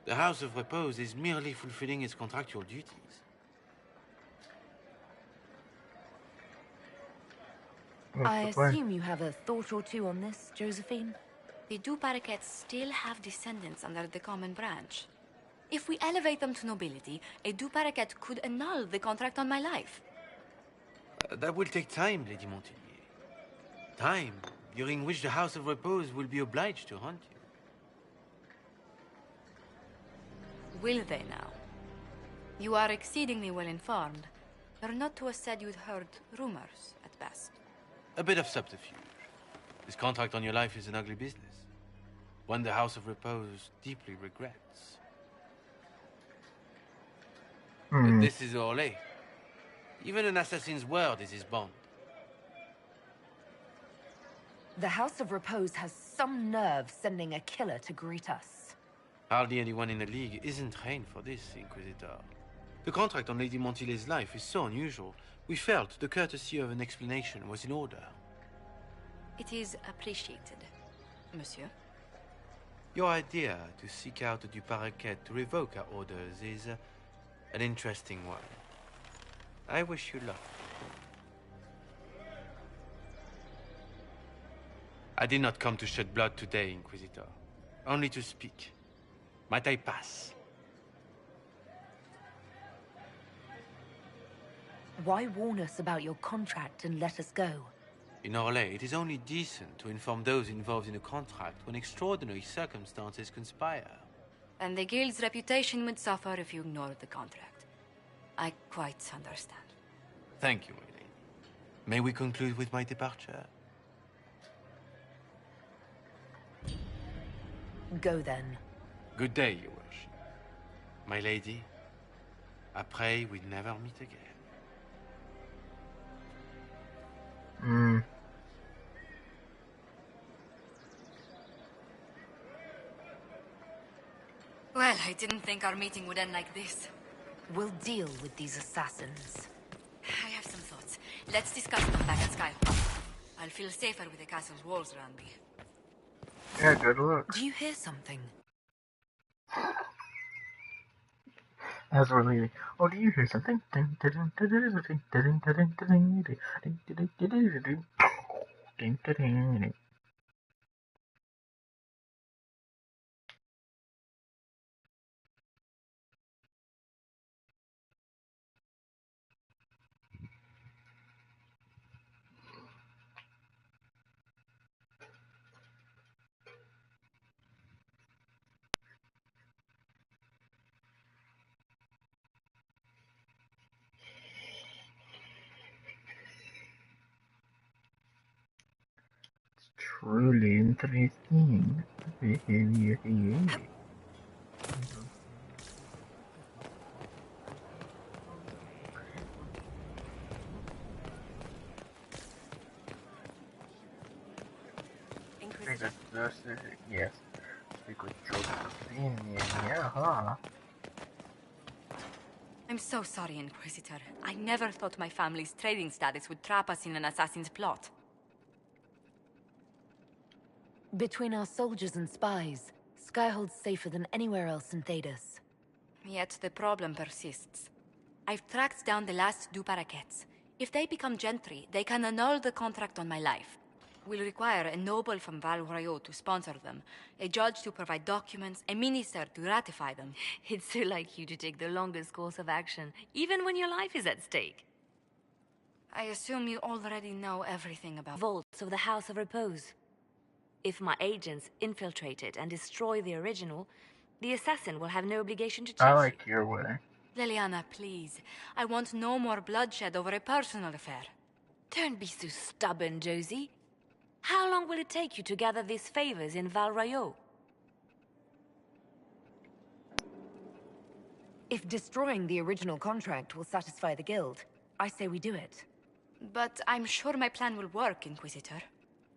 Speaker 7: the House of Repose is merely fulfilling its contractual duties.
Speaker 6: I assume you have a thought or two on this, Josephine?
Speaker 10: The Du Paraquets still have descendants under the common branch. If we elevate them to nobility, a Du Paraquet could annul the contract on my life.
Speaker 7: That will take time, Lady Montily. Time during which the House of Repose will be obliged to hunt you.
Speaker 10: Will they now? You are exceedingly well informed. You're not to have said you'd heard rumors, at best.
Speaker 7: A bit of subterfuge. This contract on your life is an ugly business.
Speaker 18: One the House of Repose deeply regrets. But this is Orlais. Even an assassin's word is his bond.
Speaker 6: The House of Repose has some nerve sending a killer to greet us.
Speaker 18: Hardly anyone in the League isn't trained for this, Inquisitor. The contract on Lady Montile's life is so unusual, we felt the courtesy of an explanation was in order.
Speaker 10: It is appreciated, monsieur.
Speaker 18: Your idea to seek out the Duparakette to revoke our orders is an interesting one. I wish you luck. I did not come to shed blood today, Inquisitor. Only to speak. Might I pass?
Speaker 6: Why warn us about your contract and let us go?
Speaker 18: In Orlais, it is only decent to inform those involved in a contract when extraordinary circumstances conspire.
Speaker 10: And the guild's reputation would suffer if you ignored the contract. I quite understand.
Speaker 18: Thank you, my lady. May we conclude with my departure?
Speaker 6: Go then.
Speaker 18: Good day, your worship. My lady, I pray we never meet again.
Speaker 10: Well, I didn't think our meeting would end like this.
Speaker 6: We'll deal with these assassins.
Speaker 10: I have some thoughts. Let's discuss them back at Skyhawk. I'll feel safer with the castle's walls around me.
Speaker 1: Yeah, good luck.
Speaker 6: Do you hear something?
Speaker 1: As we're leaving. Oh, do you hear something? Truly interesting. Yes. Speak with Josephine. Yeah, huh?
Speaker 10: I'm so sorry, Inquisitor. I never thought my family's trading status would trap us in an assassin's plot.
Speaker 6: Between our soldiers and spies, Skyhold's safer than anywhere else in Thedas.
Speaker 10: Yet the problem persists. I've tracked down the last Duparakettes. If they become gentry, they can annul the contract on my life. We'll require a noble from Val Royeaux to sponsor them, a judge to provide documents, a minister to ratify them. It's so like you to take the longest course of action, even when your life is at stake. I assume you already know everything about vaults of the House of Repose. If my agents infiltrate it and destroy the original, the assassin will have no obligation to chase
Speaker 1: I like your way.
Speaker 10: Leliana, please. I want no more bloodshed over a personal affair. Don't be so stubborn, Josie. How long will it take you to gather these favors in Val Royeaux?
Speaker 6: If destroying the original contract will satisfy the guild, I say we do it.
Speaker 10: But I'm sure my plan will work, Inquisitor.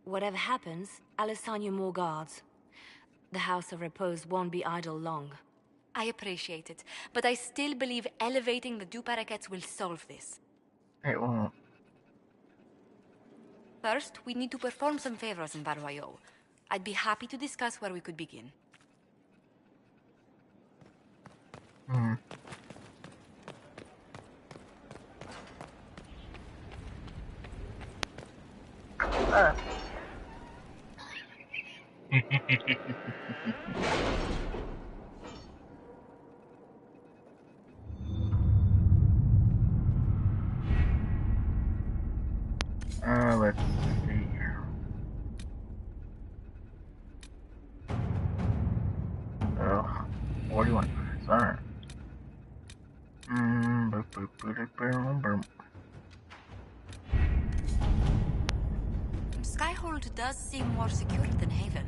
Speaker 10: Whatever happens, I'll assign you more guards. The House of Repose won't be idle long. I appreciate it, but I still believe elevating the Duparakettes will solve this.
Speaker 1: It won't.
Speaker 10: First, we need to perform some favors in Val Royeaux. I'd be happy to discuss where we could begin.
Speaker 1: Let's see here. What do you want? Sorry.
Speaker 10: Skyhold does seem more secure than Haven.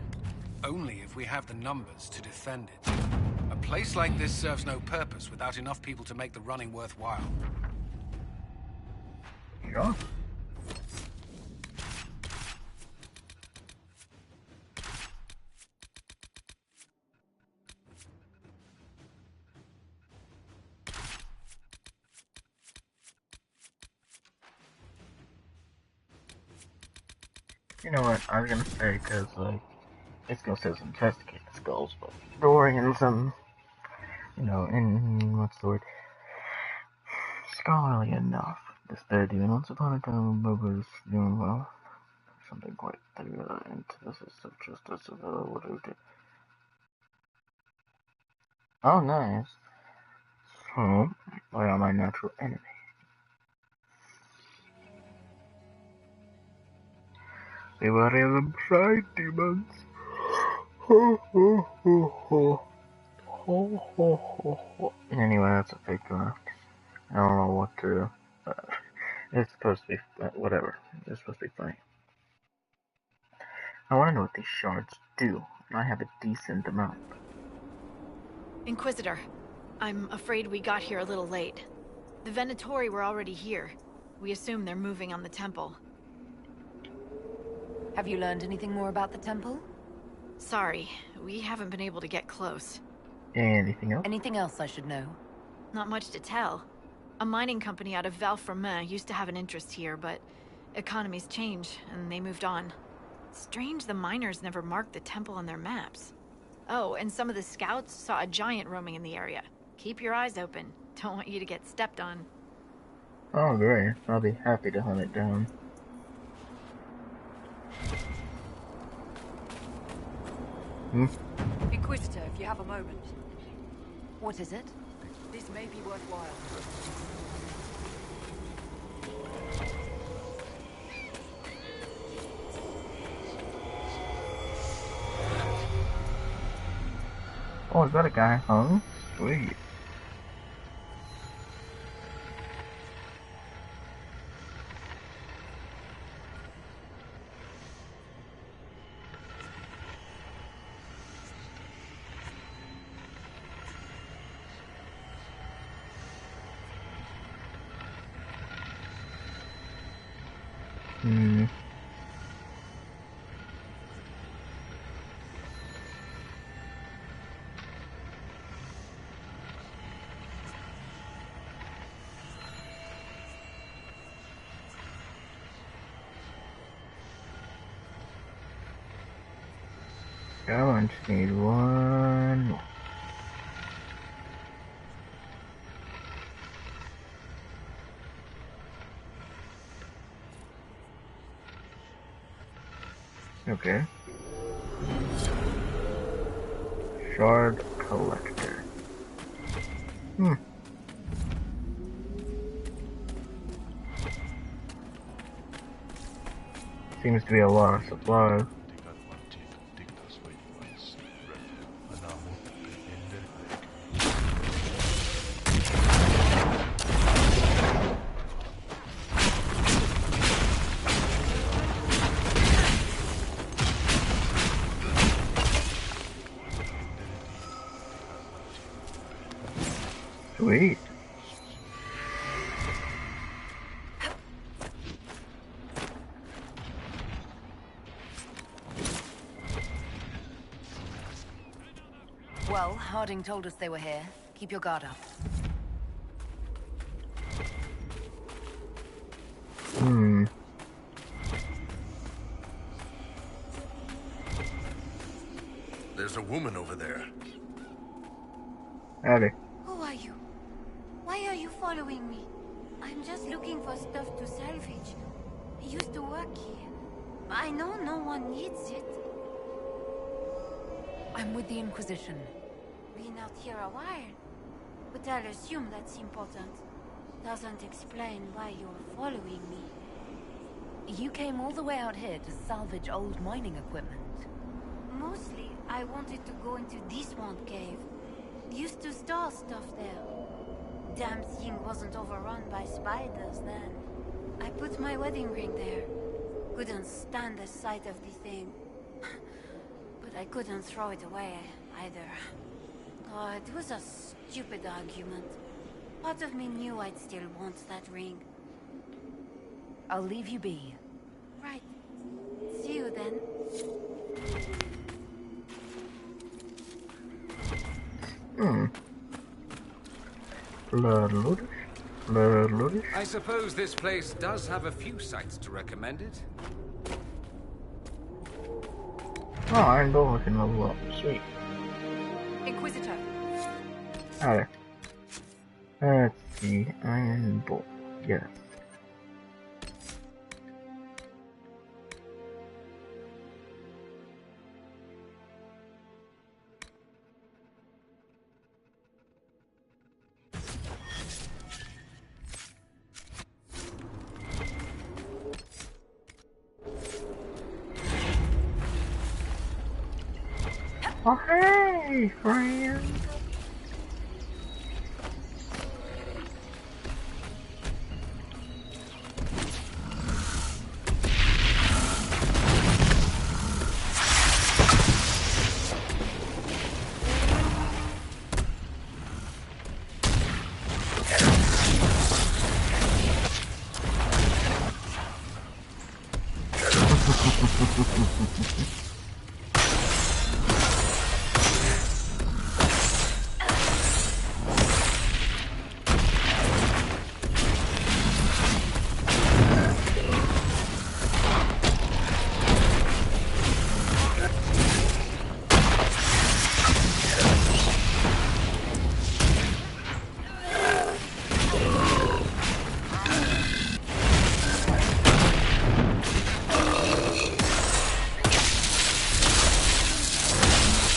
Speaker 7: only if we have the numbers to defend it. A place like this serves no purpose without enough people to make the running worthwhile.
Speaker 1: Sure. You know what, I was gonna say, cause, like, it's gonna say investigate the skulls, but Dorian's, you know, in, what's the word, scholarly enough. This they're doing once upon a time, Bob was doing well. Something quite the antithesis of justice of what we did. Oh, nice. So, they are my natural enemy. They were even pride demons. Anyway, that's a fake draft. I don't know what to. It's supposed to be whatever. It's supposed to be funny. I want to know what these shards do. I have a decent amount.
Speaker 19: Inquisitor, I'm afraid we got here a little late. The Venatori were already here. We assume they're moving on the temple.
Speaker 6: Have you learned anything more about the temple?
Speaker 19: Sorry, we haven't been able to get close.
Speaker 1: Anything else?
Speaker 6: Anything else I should know?
Speaker 19: Not much to tell. A mining company out of Valfremin used to have an interest here, but economies change, and they moved on. Strange the miners never marked the temple on their maps. Oh, and some of the scouts saw a giant roaming in the area. Keep your eyes open. Don't want you to get stepped on.
Speaker 1: Oh, great. I'll be happy to hunt it down.
Speaker 3: Inquisitor, if you have a moment.
Speaker 6: What is it?
Speaker 3: This may be worthwhile.
Speaker 1: Oh, is that a guy hung? Sweet. I just need one more. Okay. Shard collector. Seems to be a lot of supplies. Sweet.
Speaker 6: Well, Harding told us they were here. Keep your guard up.
Speaker 7: There's a woman over there.
Speaker 1: Howdy.
Speaker 20: Who are you? Why are you following me? I'm just looking for stuff to salvage. I used to work here. I know no one needs it.
Speaker 6: I'm with the Inquisition.
Speaker 20: Been out here a while. But I'll assume that's important. Doesn't explain why you're following me.
Speaker 6: You came all the way out here to salvage old mining equipment.
Speaker 20: Mostly, I wanted to go into this one cave. Used to store stuff there. Damn thing wasn't overrun by spiders then. I put my wedding ring there. Couldn't stand the sight of the thing. But but I couldn't throw it away either. Oh, it was a stupid argument. Part of me knew I'd still want that ring.
Speaker 6: I'll leave you be.
Speaker 20: Right. See you then.
Speaker 1: Blood looters.
Speaker 15: I suppose this place does have a few sights to recommend it.
Speaker 1: Oh, Iron Bull can level up. Sweet.
Speaker 13: Inquisitor.
Speaker 1: Alright. Let's see. Iron Bull. Yes. Oh, hey, friend.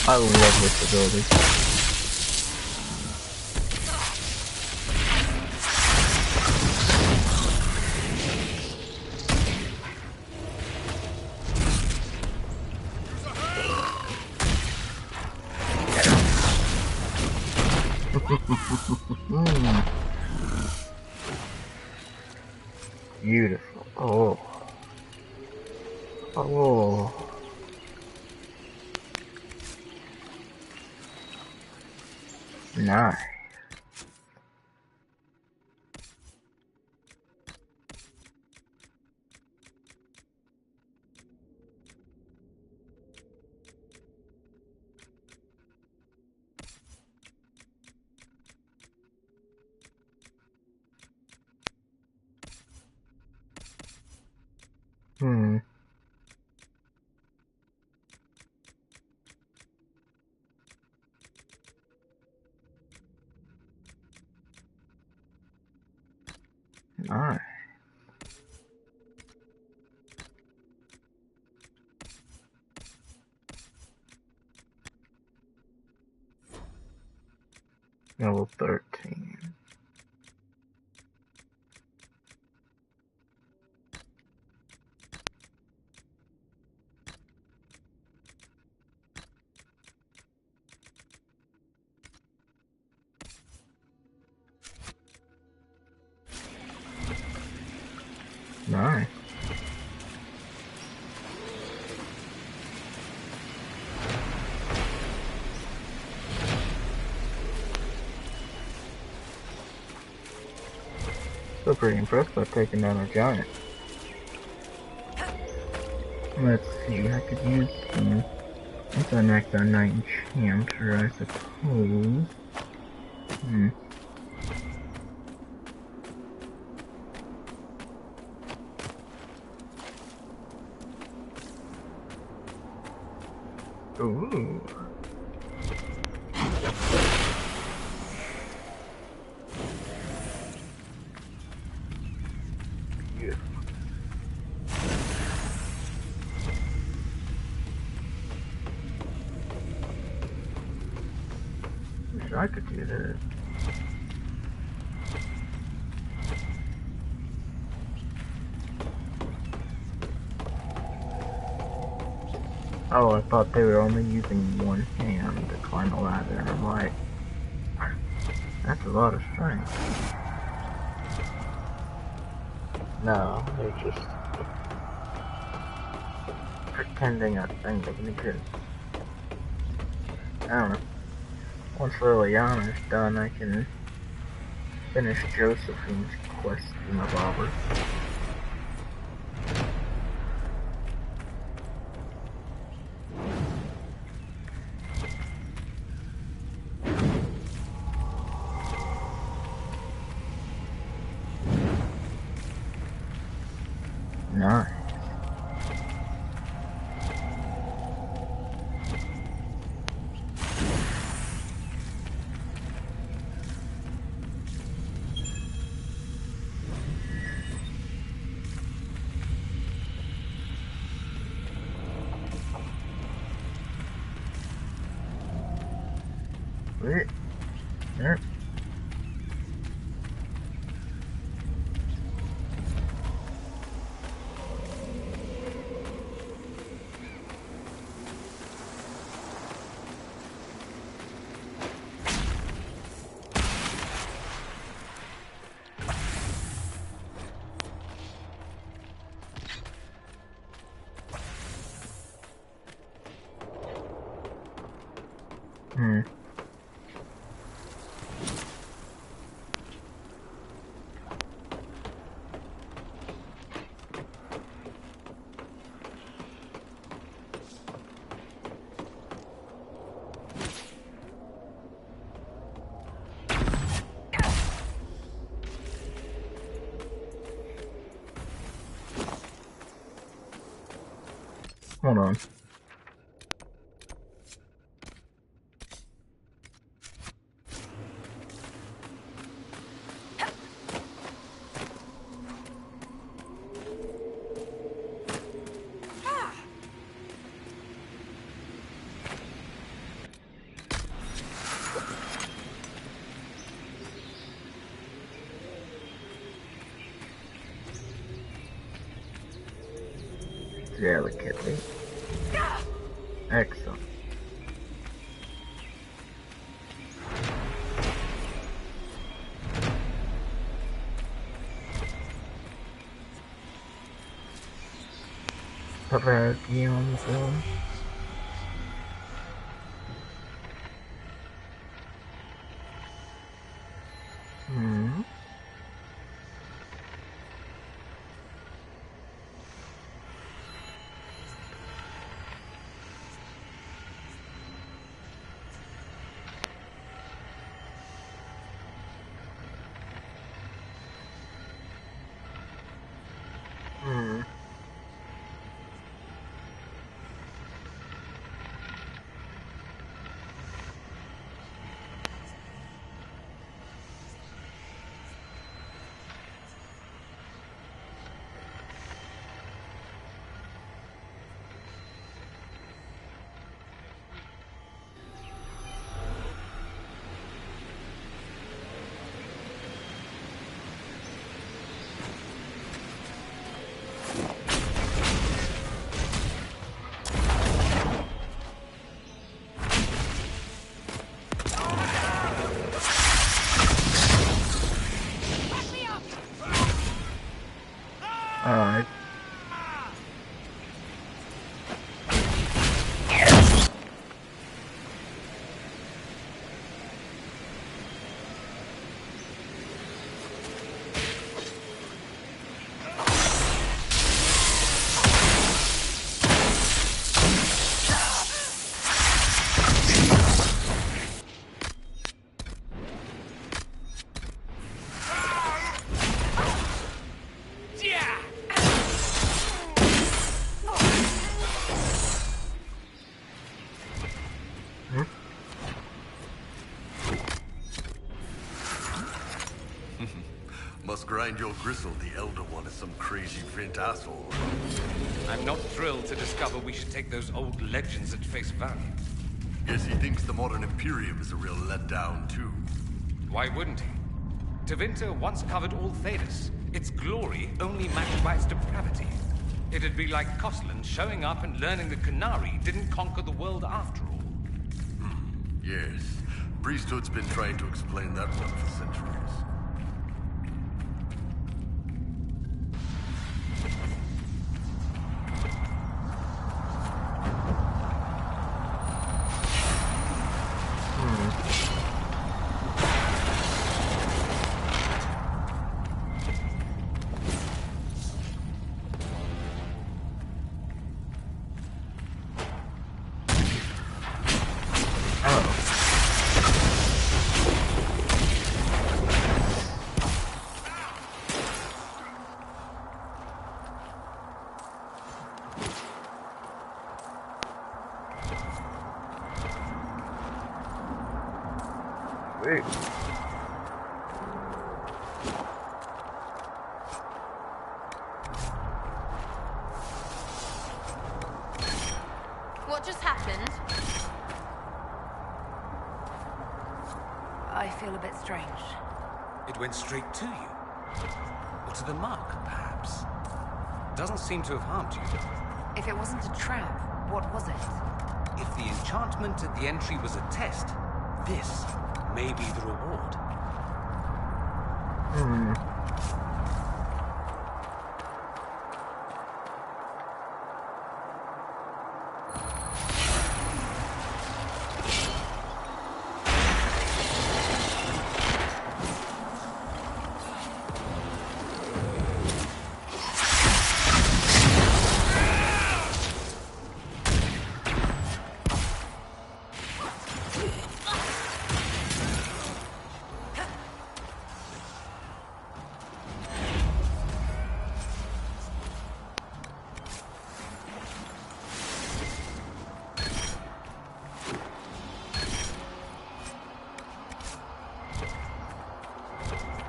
Speaker 1: I love this ability. Beautiful. Oh. Oh. Nice. Nice. Level 13. Nice. Still pretty impressed by taking down a giant. Let's see, I could use some anti-max on Knight Enchanter, I suppose. Ooh. Beautiful. Wish I could do this. Oh, I thought they were only using one hand to climb a ladder, and I'm like, that's a lot of strength. No, they're just pretending that thing doesn't exist. I don't know. Once Liliana's done, I can finish Josephine's quest in the robber. Nice. Wait. There. Hold on. Delicately. Excellent. Papaki on the phone. Alright.
Speaker 21: Must grind your gristle, the Elder One is some crazy Vint asshole.
Speaker 22: I'm not thrilled to discover we should take those old legends at face value.
Speaker 21: Guess he thinks the modern Imperium is a real letdown, too.
Speaker 22: Why wouldn't he? Tevinter once covered all Thedas, its glory only matched by its depravity. It'd be like Koslan showing up and learning that Qunari didn't conquer the world after all.
Speaker 21: Yes. Priesthood's been trying to explain that one for centuries.
Speaker 1: Sweet.
Speaker 6: What just happened? I feel a bit strange.
Speaker 22: It went straight to you. Or to the mark, perhaps. Doesn't seem to have harmed you.
Speaker 6: If it wasn't a trap, what was it?
Speaker 22: If the enchantment at the entry was a test, this may be the reward.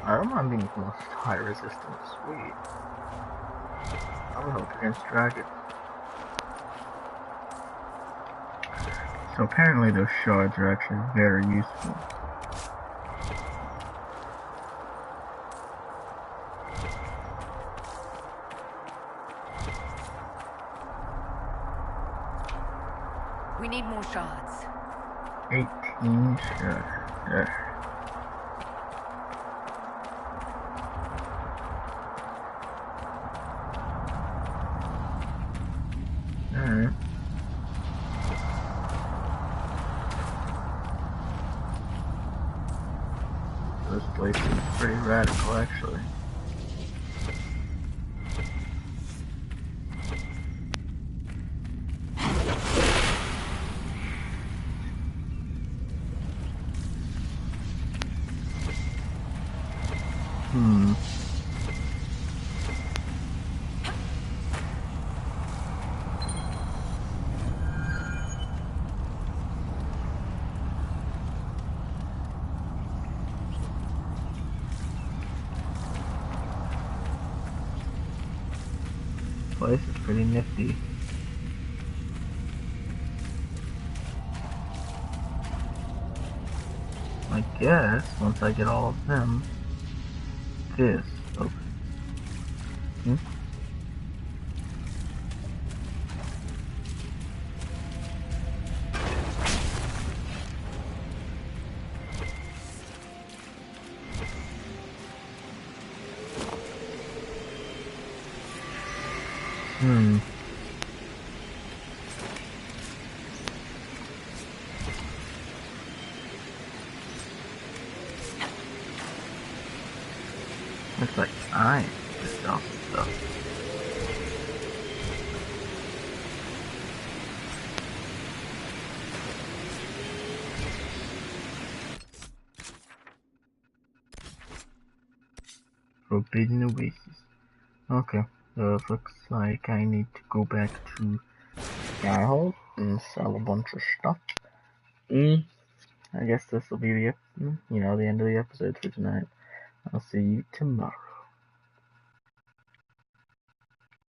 Speaker 1: I don't mind being the most high resistance. Sweet. I will help against dragon. So apparently those shards are actually very useful.
Speaker 6: We need more shards.
Speaker 1: 18 shards. Yeah. Alright. This place is pretty radical, actually. Place is pretty nifty. I guess once I get all of them, this opens. Looks like I just off the stuff. Forbidden Oasis. Okay, so it looks like I need to go back to Skyhold and sell a bunch of stuff. I guess this will be the end of the episode for tonight. I'll see you tomorrow.